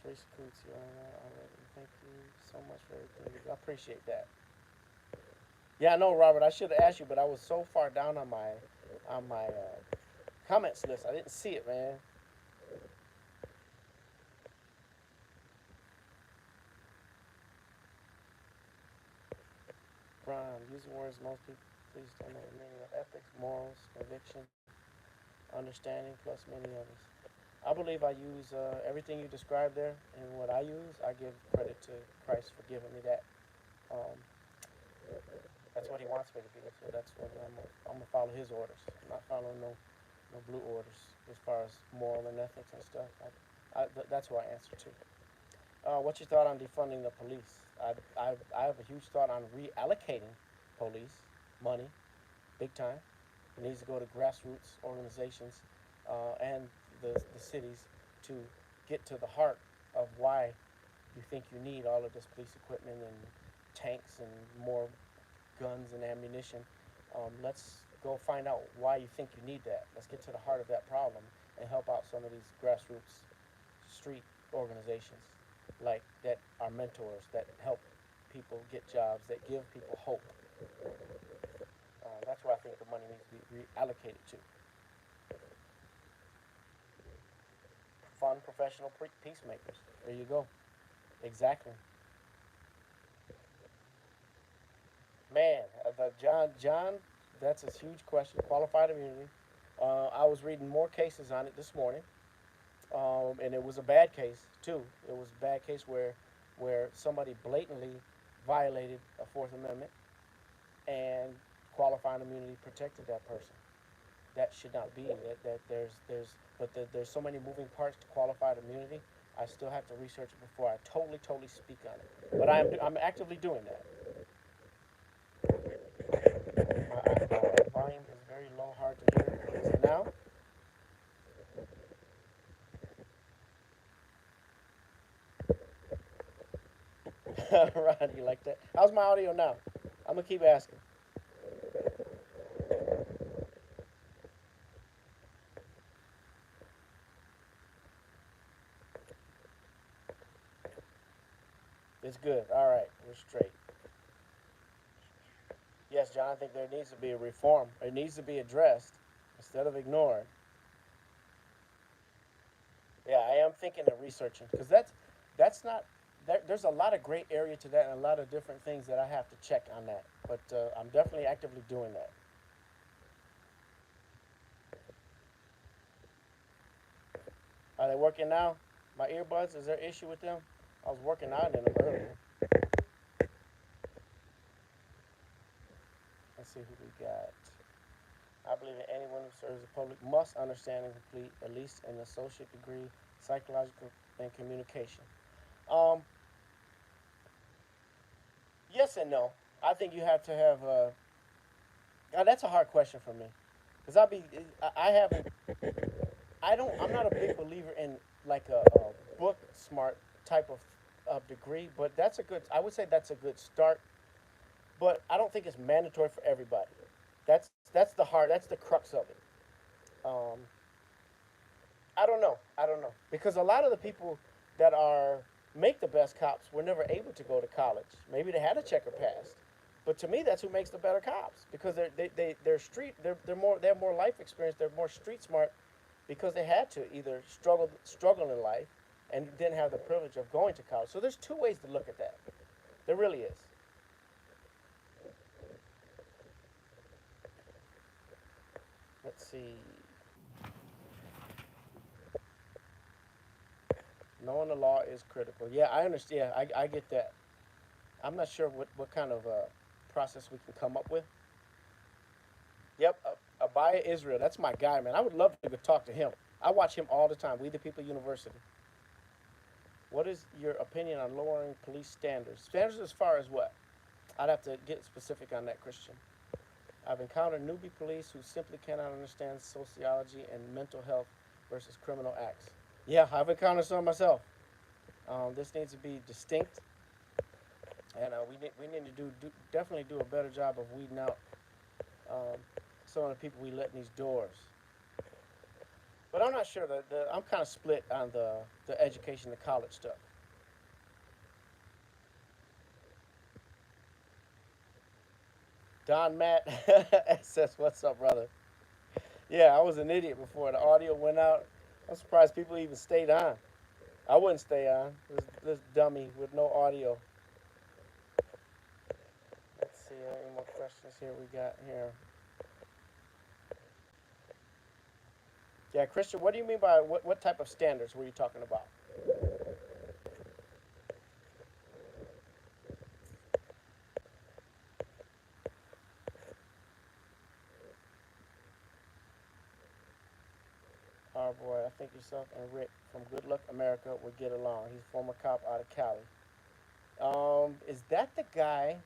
Teresa Coots, you already. Thank you so much for everything. I appreciate that. Yeah, I know, Robert. I should have asked you, but I was so far down on my comments list. I didn't see it, man. Brian, using words most people please don't know the meaning of ethics, morals, conviction, understanding, plus many others. I believe I use everything you described there, and what I use, I give credit to Christ for giving me that. Um, that's what He wants me to be, so that's what I'm gonna follow His orders. I'm not following no blue orders as far as moral and ethics and stuff. That's who I answer to. What's your thought on defunding the police? I have a huge thought on reallocating police money, big time. It needs to go to grassroots organizations and the cities to get to the heart of why you think you need all of this police equipment and tanks and more guns and ammunition. Let's go find out why you think you need that. Let's get to the heart of that problem and help out some of these grassroots street organizations like that are mentors that help people get jobs, that give people hope. That's where I think the money needs to be reallocated to. Fund professional peacemakers. There you go. Exactly. Man, John, that's a huge question. Qualified immunity. I was reading more cases on it this morning, and it was a bad case too. It was a bad case where somebody blatantly violated a Fourth Amendment, and qualifying immunity protected that person. That should not be. That there's so many moving parts to qualified immunity. I still have to research it before I totally speak on it. But I'm actively doing that. My volume is very low, hard to hear. Is it now? Ron, you like that? How's my audio now? I'm gonna keep asking. It's good. All right, we're straight. Yes, John, I think there needs to be a reform. It needs to be addressed instead of ignored. Yeah, I am thinking of researching because that's not there's a lot of great area to that and a lot of different things that I have to check on that. But I'm definitely actively doing that. Are they working now? My earbuds, is there an issue with them? I was working out in them earlier. Let's see who we got. I believe that anyone who serves the public must understand and complete at least an associate degree, psychological and communication. Um, yes and no. I think you have to have. That's a hard question for me, because I haven't. I don't. I'm not a big believer in like a book smart type of degree, but that's a good. I would say that's a good start, but I don't think it's mandatory for everybody. That's the heart. That's the crux of it. Um, I don't know. I don't know because a lot of the people that are make the best cops were never able to go to college. Maybe they had a checker pass, but to me, that's who makes the better cops because they're street they have more life experience. They're more street smart because they had to either struggle in life and didn't have the privilege of going to college. So there's two ways to look at that. There really is. Let's see. Knowing the law is critical. Yeah, I understand. Yeah, I get that. I'm not sure what kind of process we can come up with. Yep, Abaya Israel. That's my guy, man. I would love to talk to him. I watch him all the time. We the People University. What is your opinion on lowering police standards? Standards as far as what? I'd have to get specific on that, Christian. I've encountered newbie police who simply cannot understand sociology and mental health versus criminal acts. Yeah, I've encountered some myself. This needs to be distinct, and we need to definitely do a better job of weeding out um, some of the people we let in these doors. But I'm not sure that I'm kind of split on the education, the college stuff. Don Matt says, "What's up, brother?" Yeah, I was an idiot before the audio went out. I'm surprised people even stayed on. I wouldn't stay on. This dummy with no audio. Let's see any more questions here we got here. Yeah, Christian, what do you mean by what type of standards were you talking about? Oh boy, I think yourself and Rick from Good Luck America would get along. He's a former cop out of Cali. Is that the guy?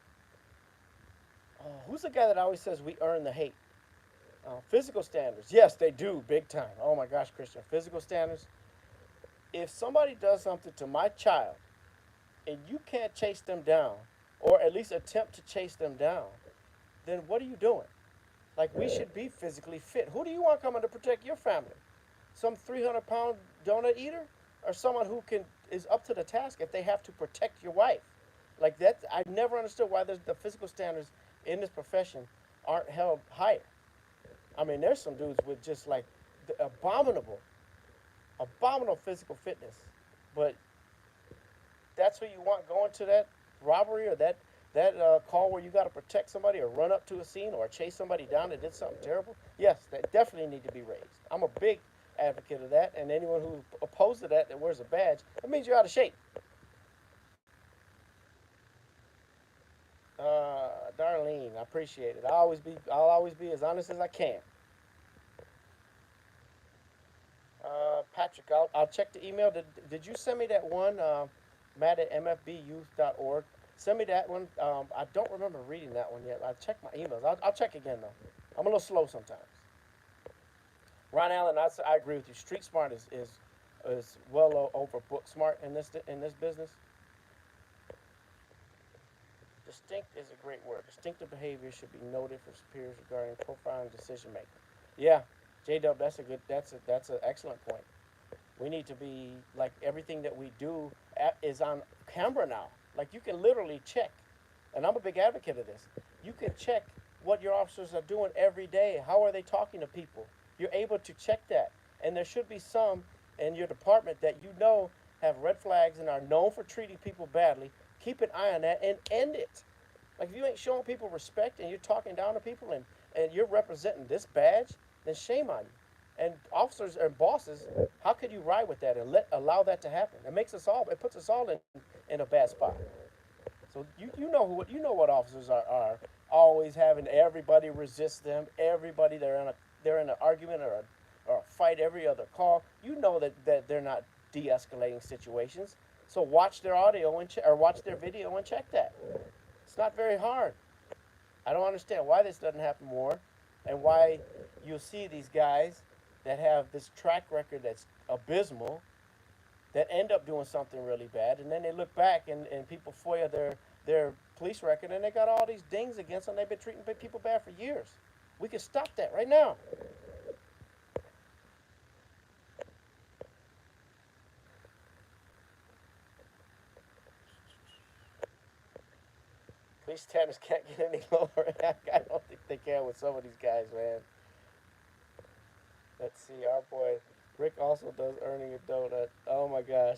Oh, who's the guy that always says we earn the hate? Physical standards. Yes, they do, big time. Oh my gosh, Christian. Physical standards. If somebody does something to my child and you can't chase them down, or at least attempt to chase them down, then what are you doing? Like, we should be physically fit. Who do you want coming to protect your family? Some 300-pound donut eater? Or someone who is up to the task if they have to protect your wife? Like that, I never understood why the physical standards in this profession aren't held higher. I mean, there's some dudes with just like the abominable physical fitness, but that's who you want going to that robbery or that call where you got to protect somebody or run up to a scene or chase somebody down that did something terrible. Yes, that definitely need to be raised. I'm a big advocate of that, and anyone who opposed to that wears a badge, that means you're out of shape. Darlene, I appreciate it. I'll always be as honest as I can. Patrick, I'll check the email. Did you send me that one, Matt at mfbyouth.org? Send me that one. I don't remember reading that one yet. I'll check my emails. I'll check again, though. I'm a little slow sometimes. Ron Allen, I agree with you. Street smart is well over book smart in this business. Distinct is a great word. Distinctive behavior should be noted for superiors regarding profiling decision making. Yeah, J Dub, that's an excellent point. We need to be like everything that we do is on camera now. Like you can literally check, and I'm a big advocate of this. You can check what your officers are doing every day. How are they talking to people? You're able to check that, and there should be some in your department that you know have red flags and are known for treating people badly. Keep an eye on that and end it. Like if you ain't showing people respect and you're talking down to people and you're representing this badge, then shame on you. And officers and bosses, how could you ride with that and allow that to happen? It makes us all. It puts us all in a bad spot. So you know what officers are always having everybody resist them. Everybody they're in an argument or a fight every other call. You know that they're not de-escalating situations. So watch their audio or watch their video and check that. It's not very hard. I don't understand why this doesn't happen more, and why you'll see these guys that have this track record that's abysmal that end up doing something really bad, and then they look back and people FOIA their police record, and they got all these dings against them. They've been treating people bad for years. We can stop that right now. Police standards can't get any lower. I don't think they can with some of these guys, man. Let's see, our boy Rick also does earning a donut. Oh my gosh,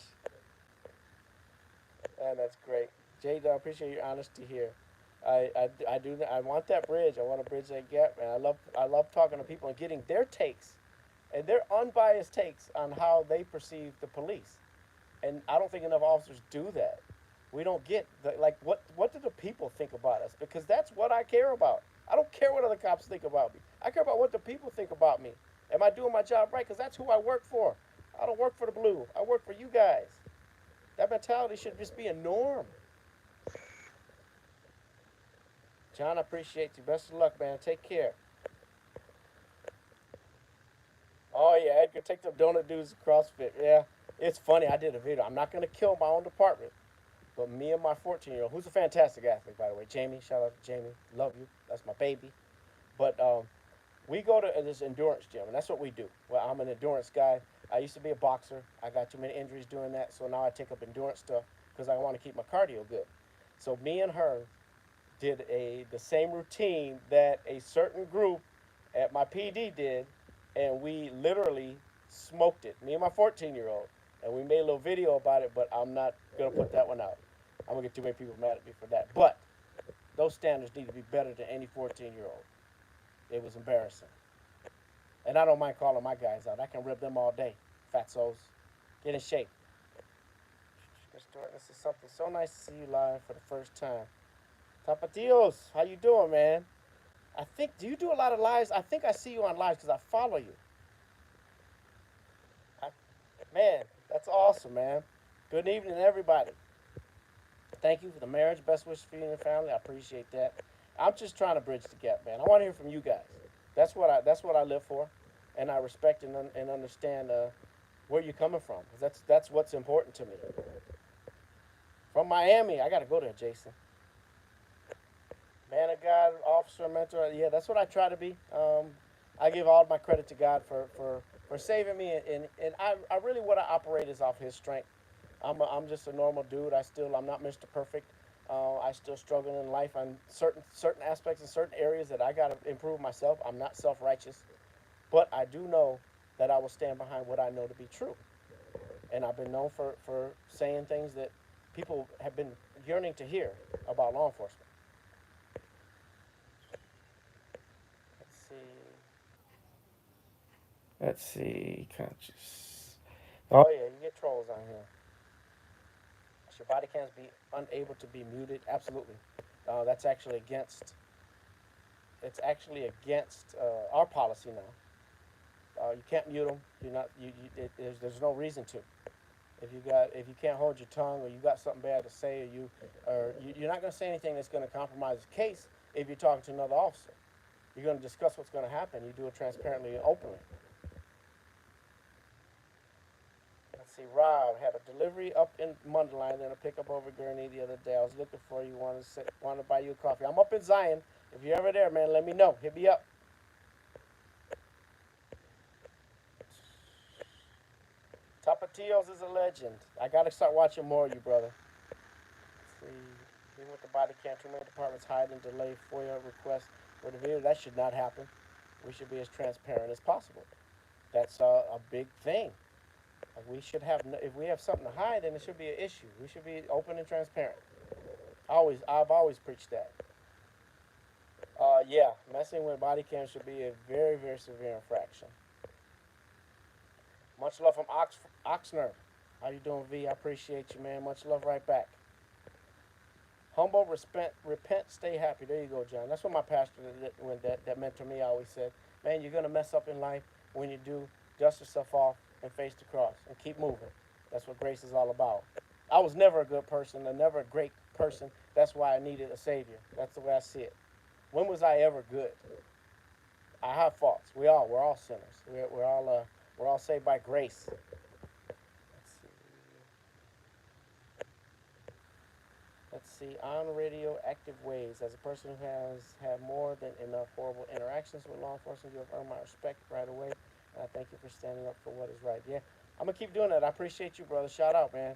man, that's great. Jay, I appreciate your honesty here. I do. I want that bridge. I want to bridge that gap, man. I love talking to people and getting their takes and their unbiased takes on how they perceive the police. And I don't think enough officers do that. We don't get like what do the people think about us? Because that's what I care about. I don't care what other cops think about me. I care about what the people think about me. Am I doing my job right? Because that's who I work for. I don't work for the blue. I work for you guys. That mentality should just be a norm. John, I appreciate you. Best of luck, man. Take care. Oh yeah, Edgar, take the donut dudes to CrossFit. Yeah, it's funny. I did a video. I'm not gonna kill my own department, but me and my 14-year-old, who's a fantastic athlete by the way, Jamie. Shout out to Jamie. Love you. That's my baby. But we go to this endurance gym, and that's what we do. Well, I'm an endurance guy. I used to be a boxer. I got too many injuries doing that, so now I take up endurance stuff because I want to keep my cardio good. So me and her did the same routine that a certain group at my PD did, and we literally smoked it. Me and my 14-year-old, and we made a little video about it. But I'm not gonna put that one out. I'm gonna get too many people mad at me for that. But those standards need to be better than any 14-year-old. It was embarrassing, and I don't mind calling my guys out. I can rip them all day. Fatsos, get in shape. Mr. This is something so nice to see you live for the first time. Tapatios, how you doing, man? I think, do you do a lot of lives? I think I see you on lives because I follow you. I, man, that's awesome, man. Good evening, everybody. Thank you for the marriage. Best wishes for you and your family. I appreciate that. I'm just trying to bridge the gap, man. I want to hear from you guys. That's what I live for, and I respect and understand where you're coming from. That's what's important to me. From Miami, I got to go there, Jason. Man of God, officer, mentor. Yeah, that's what I try to be. I give all my credit to God for saving me, and I really what I operate is off His strength. I'm just a normal dude. I'm not Mr. Perfect. I still struggle in life on certain aspects and certain areas that I gotta improve myself. I'm not self righteous, but I do know that I will stand behind what I know to be true. And I've been known for saying things that people have been yearning to hear about law enforcement. Let's see. Let's see. Conscious. Oh yeah, you get trolls on here. Should your body cams be unable to be muted? Absolutely. That's actually against. It's actually against our policy now. You can't mute them. You're not. There's no reason to. If you can't hold your tongue or you got something bad to say you're not going to say anything that's going to compromise the case. If you're talking to another officer, you're going to discuss what's going to happen. You do it transparently and openly. Let's see, Rob had a delivery up in Mundelein and a pickup over Gurney the other day. I was looking for you. Want to buy you a coffee. I'm up in Zion. If you're ever there, man, let me know. Hit me up. Tapatios is a legend. I gotta start watching more of you, brother. Let's see, even with the body cam, too many departments hide and delay FOIA requests for the video. That should not happen. We should be as transparent as possible. That's a big thing. Like we should have, if we have something to hide, then it should be an issue. We should be open and transparent. I've always preached that. Yeah, messing with body cam should be a very, very severe infraction. Much love from Oxnard. How you doing, V? I appreciate you, man. Much love right back. Humble, repent, stay happy. There you go, John. That's what my pastor that mentored me always said. Man, you're gonna mess up in life. When you do, dust yourself off and face the cross and keep moving. That's what grace is all about. I was never a good person and never a great person. That's why I needed a savior. That's the way I see it. When was I ever good? I have faults. We're all sinners. We're all saved by grace. Let's see. Let's see. On radio, active ways. As a person who has had more than enough horrible interactions with law enforcement, you have earned my respect right away. And I thank you for standing up for what is right. Yeah, I'm gonna keep doing that. I appreciate you, brother. Shout out, man.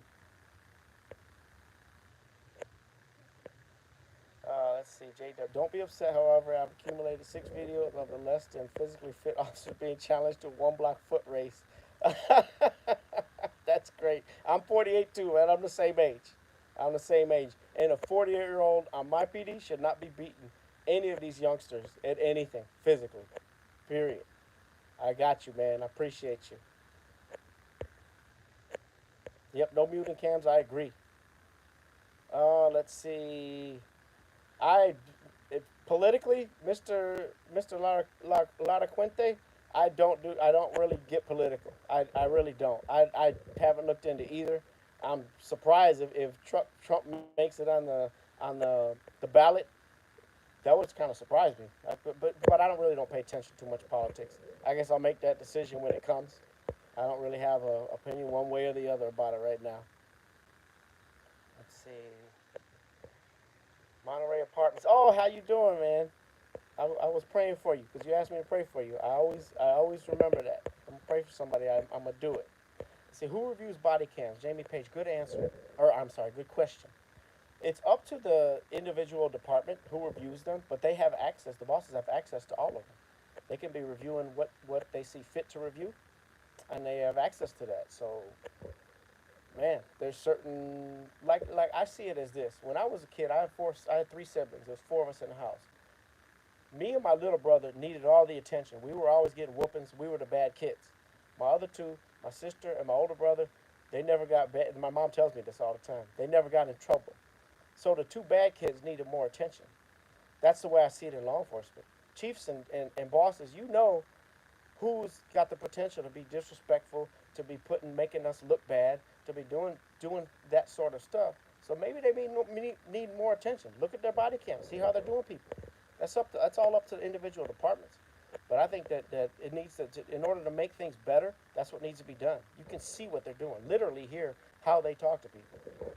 Let's see, J Dub. Don't be upset, however. I've accumulated 6 videos of the less than physically fit officer being challenged to a 1 block foot race. That's great. I'm 48 too, man. I'm the same age. I'm the same age. And a 48-year-old on my PD should not be beating any of these youngsters at anything physically. Period. I got you, man. I appreciate you. Yep, no muting cams. I agree. Let's see. I politically, Mister Lara Quinte, I don't really get political. I really don't. I haven't looked into either. I'm surprised if Trump makes it on the ballot. That was kind of surprised me. But I don't really don't pay attention too much to politics. I guess I'll make that decision when it comes. I don't really have a opinion one way or the other about it right now. Let's see. Monterey Apartments. Oh, how you doing, man? I was praying for you because you asked me to pray for you. I always remember that. I'm gonna pray for somebody. I'm gonna do it. See, who reviews body cams? Jamie Page. Good answer. Or I'm sorry. Good question. It's up to the individual department who reviews them, but they have access. The bosses have access to all of them. They can be reviewing what they see fit to review, and they have access to that. So, man, there's certain like I see it as this. When I was a kid, I had three siblings. There's four of us in the house. Me and my little brother needed all the attention. We were always getting whoopings. We were the bad kids. My other two, my sister and my older brother, they never got bad. My mom tells me this all the time. They never got in trouble. So the two bad kids needed more attention. That's the way I see it in law enforcement. Chiefs and bosses, you know who's got the potential to be disrespectful, to be making us look bad, to be doing that sort of stuff. So maybe they need more attention. Look at their body cams, see how they're doing people. That's all up to the individual departments. But I think that it needs in order to make things better, that's what needs to be done. You can see what they're doing, literally hear how they talk to people.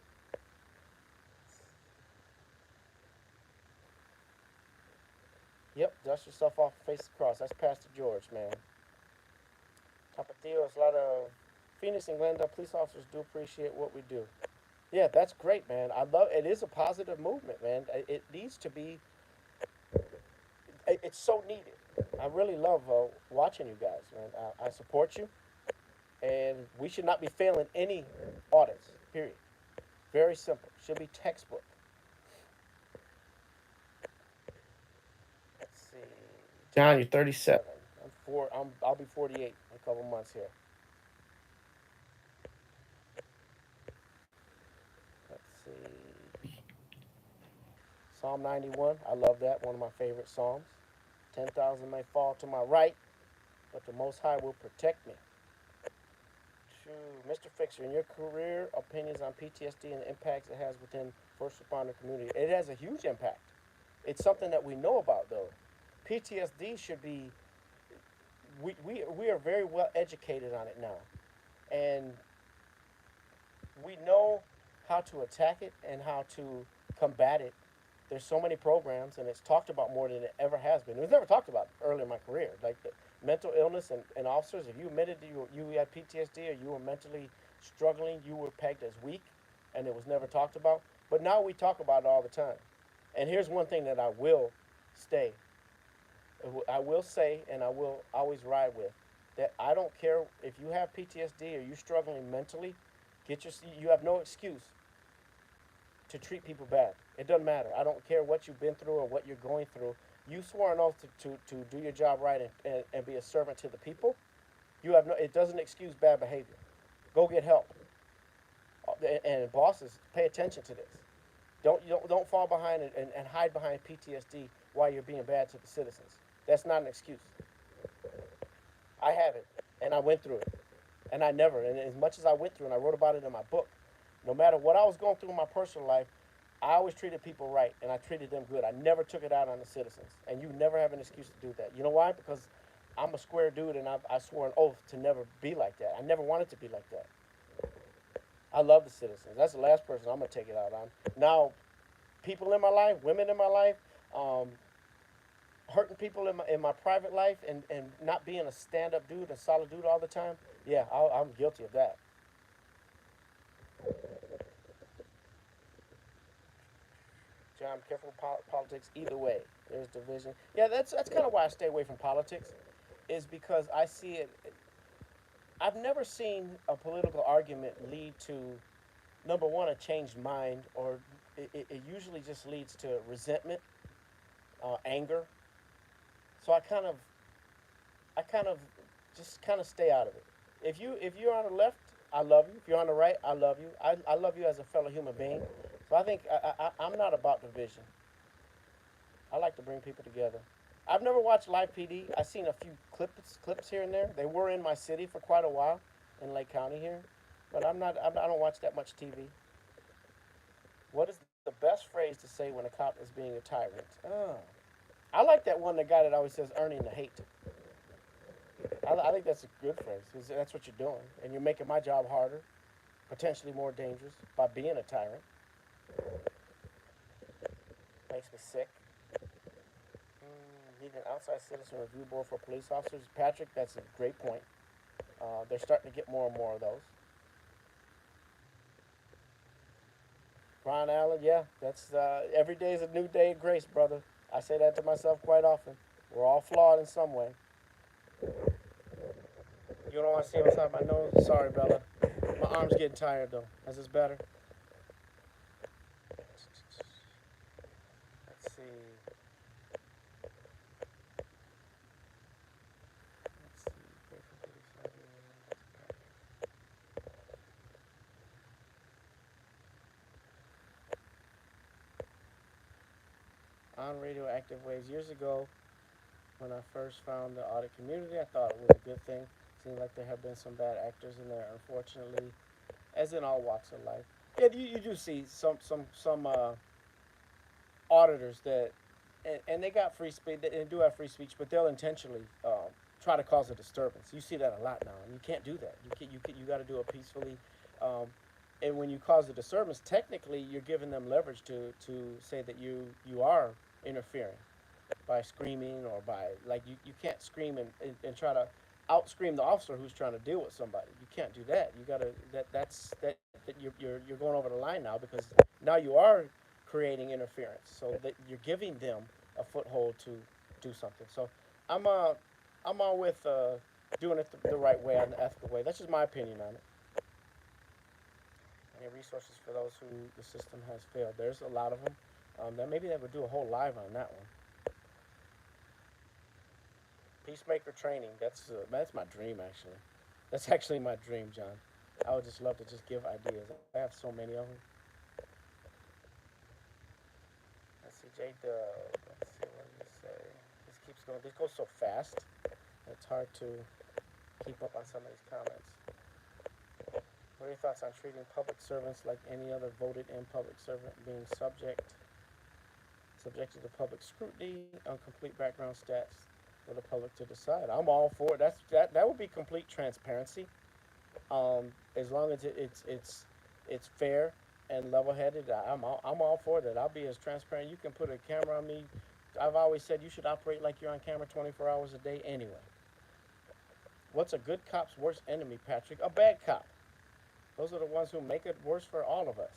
Yep, dust yourself off, face the cross. That's Pastor George, man. Tapatio, a lot of Phoenix and Glendale police officers do appreciate what we do. Yeah, that's great, man. I love it. Is a positive movement, man. It needs to be. It's so needed. I really love watching you guys, man. I support you, and we should not be failing any audits. Period. Very simple. Should be textbook. Let's see. John, you're 37. I'll be 48 in a couple months here. Let's see. Psalm 91. I love that. One of my favorite psalms. 10,000 may fall to my right, but the Most High will protect me. True. Mr. Fixer, in your career, opinions on PTSD and the impacts it has within first responder community. It has a huge impact. It's something that we know about, though. PTSD should be, we are very well educated on it now. And we know how to attack it and how to combat it. There's so many programs, and it's talked about more than it ever has been. It was never talked about early in my career. Like the mental illness and officers, if you admitted you had PTSD or you were mentally struggling, you were pegged as weak, and it was never talked about. But now we talk about it all the time. And here's one thing that I will stay, I will say, and I will always ride with, that I don't care if you have PTSD or you're struggling mentally, you have no excuse to treat people bad. It doesn't matter. I don't care what you've been through or what you're going through. You swore an oath to do your job right and be a servant to the people. You have no. It doesn't excuse bad behavior. Go get help. And bosses, pay attention to this. Don't fall behind and hide behind PTSD while you're being bad to the citizens. That's not an excuse. I have it, and I went through it, and I never. And as much as I went through, and I wrote about it in my book, no matter what I was going through in my personal life, I always treated people right, and I treated them good. I never took it out on the citizens, and you never have an excuse to do that. You know why? Because I'm a square dude, and I swore an oath to never be like that. I never wanted to be like that. I love the citizens. That's the last person I'm gonna take it out on. Now, people in my life, women in my life, um, hurting people in my private life, and not being a stand up dude, a solid dude all the time. Yeah, I'm guilty of that. John, I'm careful with politics either way. There's division. Yeah, that's kind of why I stay away from politics, is because I see it. I've never seen a political argument lead to number one a changed mind, or it usually just leads to resentment, anger. So I kind of just kind of stay out of it. If you're on the left, I love you. If you're on the right, I love you. I love you as a fellow human being. So I think I'm not about division. I like to bring people together. I've never watched Live PD. I've seen a few clips here and there. They were in my city for quite a while, in Lake County here, but I'm not. I don't watch that much TV. What is the best phrase to say when a cop is being a tyrant? Oh, I like that one, the guy that always says earning the hate. I think that's a good phrase. 'Cause that's what you're doing. And you're making my job harder, potentially more dangerous by being a tyrant. Makes me sick. Need an outside citizen review board for police officers. Patrick, that's a great point. They're starting to get more and more of those. Ron Allen, yeah, that's every day is a new day of grace, brother. I say that to myself quite often. We're all flawed in some way. You don't want to see what's on my nose? Sorry, Bella. My arm's getting tired though. Is this better? Let's see. Let's see. On radioactive waves. Years ago, when I first found the audit community, I thought it was a good thing. Seemed like there have been some bad actors in there, unfortunately, as in all walks of life. Yeah, you do see some auditors that, and they got free speech. They do have free speech, but they'll intentionally try to cause a disturbance. You see that a lot now, and you can't do that. You got to do it peacefully. Um, and when you cause a disturbance, technically you're giving them leverage to say that you are interfering by screaming or by like you can't scream and try to out scream the officer who's trying to deal with somebody. You can't do that. You gotta that you're going over the line now because now you are creating interference. So that you're giving them a foothold to do something. So I'm uh I'm all with doing it the right way and the ethical way. That's just my opinion on it. Any resources for those who the system has failed? There's a lot of them. That maybe they would do a whole live on that one. Peacemaker training. That's my dream actually. That's actually my dream, John. I would just love to just give ideas. I have so many of them. Let's see, J Dub. Let's see what you say. This keeps going. This goes so fast. It's hard to keep up on some of these comments. What are your thoughts on treating public servants like any other voted in public servant, being subjected to public scrutiny on complete background stats for the public to decide? I'm all for it. That would be complete transparency. As long as it's fair and level-headed, I'm all for that. I'll be as transparent. You can put a camera on me. I've always said you should operate like you're on camera 24 hours a day anyway. What's a good cop's worst enemy, Patrick? A bad cop. Those are the ones who make it worse for all of us.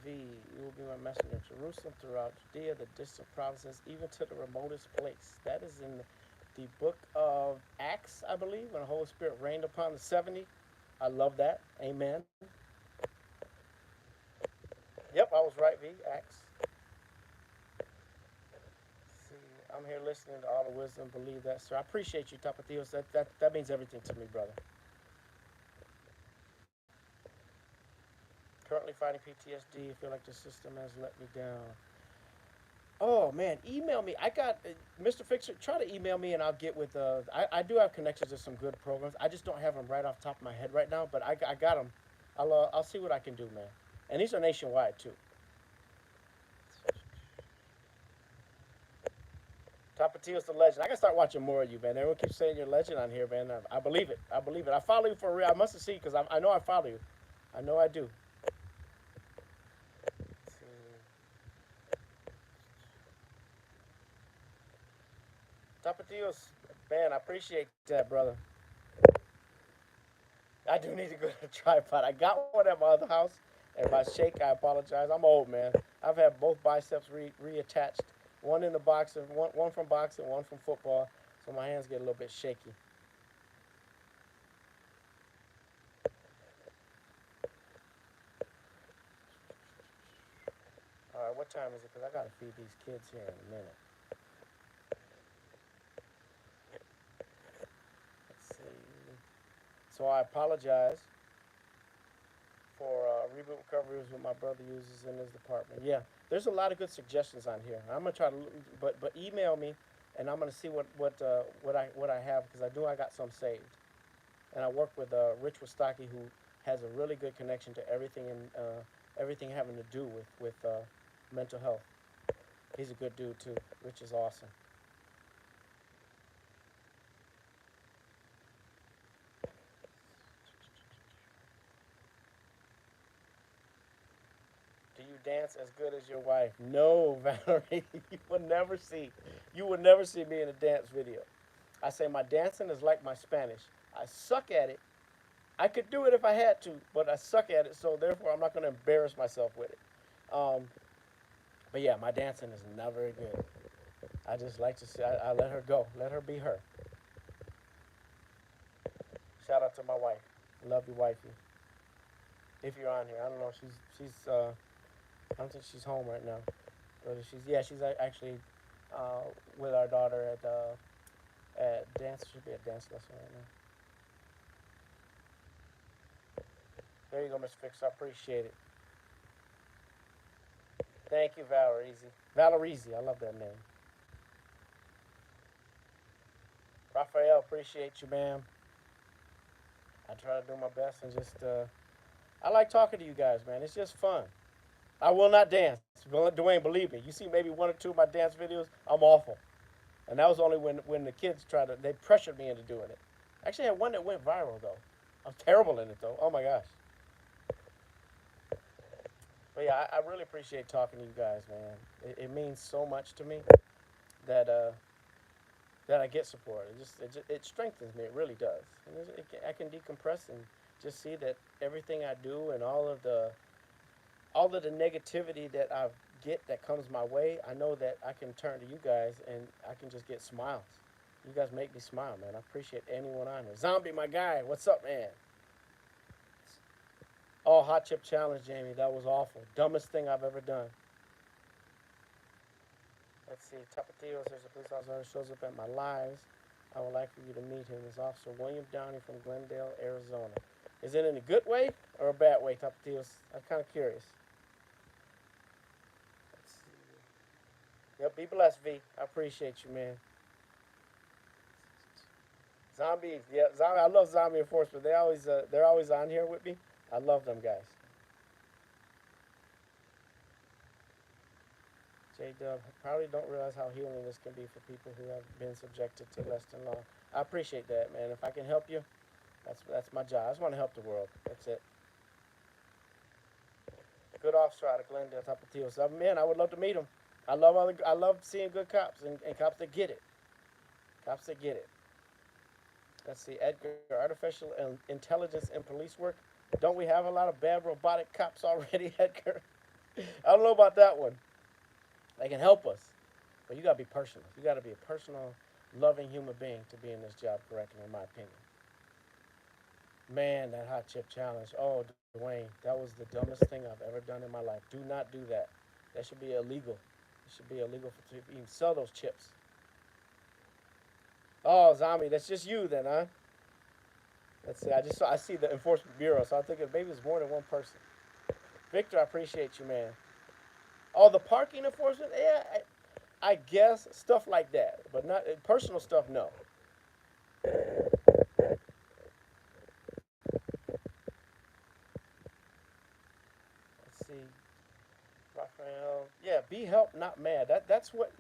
V, you will be my messenger to Jerusalem, throughout Judea, the distant provinces, even to the remotest place. That is in the book of Acts, I believe, when the Holy Spirit rained upon the 70. I love that. Amen. Yep, I was right, V. Acts. See, I'm here listening to all the wisdom. Believe that, sir. I appreciate you, Tapatios. That means everything to me, brother. Currently fighting PTSD. I feel like the system has let me down. Oh man, email me. I got Mr. Fixer. Try to email me and I'll get with. I do have connections to some good programs. I just don't have them right off the top of my head right now. But I got them. I'll see what I can do, man. And these are nationwide too. Tapatio's the legend. I gotta start watching more of you, man. Everyone keeps saying you're a legend on here, man. I believe it. I believe it. I follow you for real. I must have seen because I know I follow you. I know I do. Tapatios, man, I appreciate that, brother. I do need to go to the tripod. I got one at my other house. And if I shake, I apologize. I'm old, man. I've had both biceps reattached. One in the boxing, one from boxing, one from football. So my hands get a little bit shaky. All right, what time is it? Because I got to feed these kids here in a minute. Let's see. So I apologize for reboot recovery is what my brother uses in his department. Yeah, there's a lot of good suggestions on here. I'm gonna try to, but email me, and I'm gonna see what I have because I got some saved, and I work with Rich Wistaki, who has a really good connection to everything and everything having to do with mental health. He's a good dude too. Rich is awesome. Do you dance as good as your wife? No, Valerie. You will never see me in a dance video. I say my dancing is like my Spanish. I suck at it. I could do it if I had to, but I suck at it, so therefore I'm not going to embarrass myself with it. Um, but yeah, my dancing is not very good. I just like to see. I let her go. Let her be her. Shout out to my wife. Love you, wifey. If you're on here, I don't know. She's. I don't think she's home right now. But she's actually with our daughter at dance. Should be at dance lesson right now. There you go, Miss Fix. I appreciate it. Thank you, Valerizzi. Valerizzi, I love that name. Raphael, appreciate you, ma'am. I try to do my best and just I like talking to you guys, man. It's just fun. I will not dance. Dwayne, believe me. You see maybe one or two of my dance videos, I'm awful. And that was only when the kids they pressured me into doing it. Actually, I had one that went viral though. I was terrible in it though. Oh my gosh. But yeah, I really appreciate talking to you guys, man. It means so much to me that that I get support. It strengthens me. It really does. And I can decompress and just see that everything I do and all of the negativity that I get that comes my way, I know that I can turn to you guys and I can just get smiles. You guys make me smile, man. I appreciate anyone on here. Zombie, my guy, what's up, man? Oh, hot chip challenge, Jamie. That was awful. Dumbest thing I've ever done. Let's see. Tapatios, there's a police officer who shows up at my lives. I would like for you to meet him. It's Officer William Downey from Glendale, Arizona. Is it in a good way or a bad way, Tapatios? I'm kind of curious. Let's see. Yep, be blessed, V. I appreciate you, man. Zombies, yeah, zombie. I love zombie enforcement. They're always on here with me. I love them guys. J Dub, probably don't realize how healing this can be for people who have been subjected to less than law. I appreciate that, man. If I can help you, that's my job. I just want to help the world. That's it. Good officer out of Glendale, Tapatio. So, man, I would love to meet him. I love seeing good cops and cops that get it. Cops that get it. Let's see, Edgar, artificial intelligence in police work. Don't we have a lot of bad robotic cops already, Edgar? I don't know about that one. They can help us, but you gotta be personal. You gotta be a personal, loving human being to be in this job correctly, in my opinion. Man, that hot chip challenge. Oh, Dwayne, that was the dumbest thing I've ever done in my life. Do not do that. That should be illegal. It should be illegal to even sell those chips. Oh, zombie, that's just you then, huh? Let's see. I see the enforcement bureau, so I think maybe it's more than one person. Victor, I appreciate you, man. Oh, the parking enforcement. Yeah, I guess stuff like that, but not personal stuff. No. Let's see. Raphael. Yeah, be helped, not mad. That's what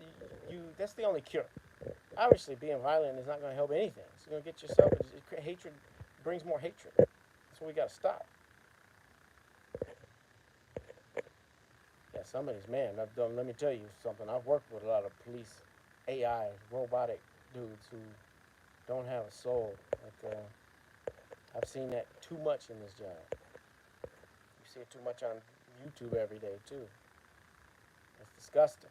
That's the only cure. Obviously, being violent is not going to help anything. It's going to get yourself. Hatred brings more hatred. That's what we got to stop. Yeah, somebody's man. Let me tell you something. I've worked with a lot of police, AI, robotic dudes who don't have a soul. I've seen that too much in this job. You see it too much on YouTube every day too. It's disgusting.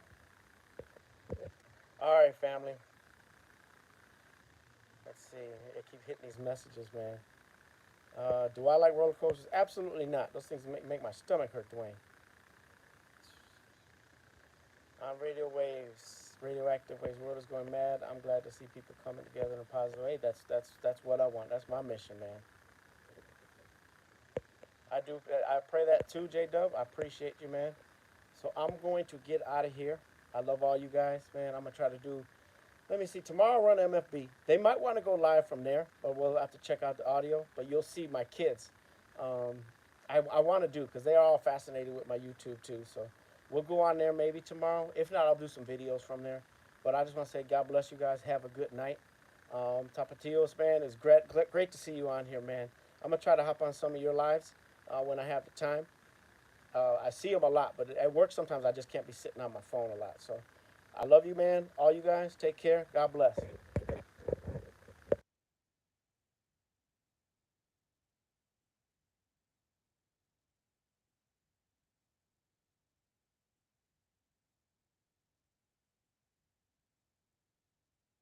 All right, family. Let's see. I keep hitting these messages, man. Do I like roller coasters? Absolutely not. Those things make my stomach hurt, Dwayne. On radio waves, radioactive waves, world is going mad. I'm glad to see people coming together in a positive way. That's what I want. That's my mission, man. I do. I pray that too, J Dub. I appreciate you, man. So I'm going to get out of here. I love all you guys, man. I'm gonna try to do Let me see. Tomorrow I'll run MFB. They might want to go live from there, but we'll have to check out the audio. But you'll see my kids. Um, I want to do because they are all fascinated with my YouTube too. So we'll go on there maybe tomorrow. If not, I'll do some videos from there. But I just want to say God bless you guys. Have a good night. Tapatios, man, it's great to see you on here, man. I'm gonna try to hop on some of your lives when I have the time. I see them a lot, but at work sometimes I just can't be sitting on my phone a lot. So I love you, man. All you guys, take care. God bless.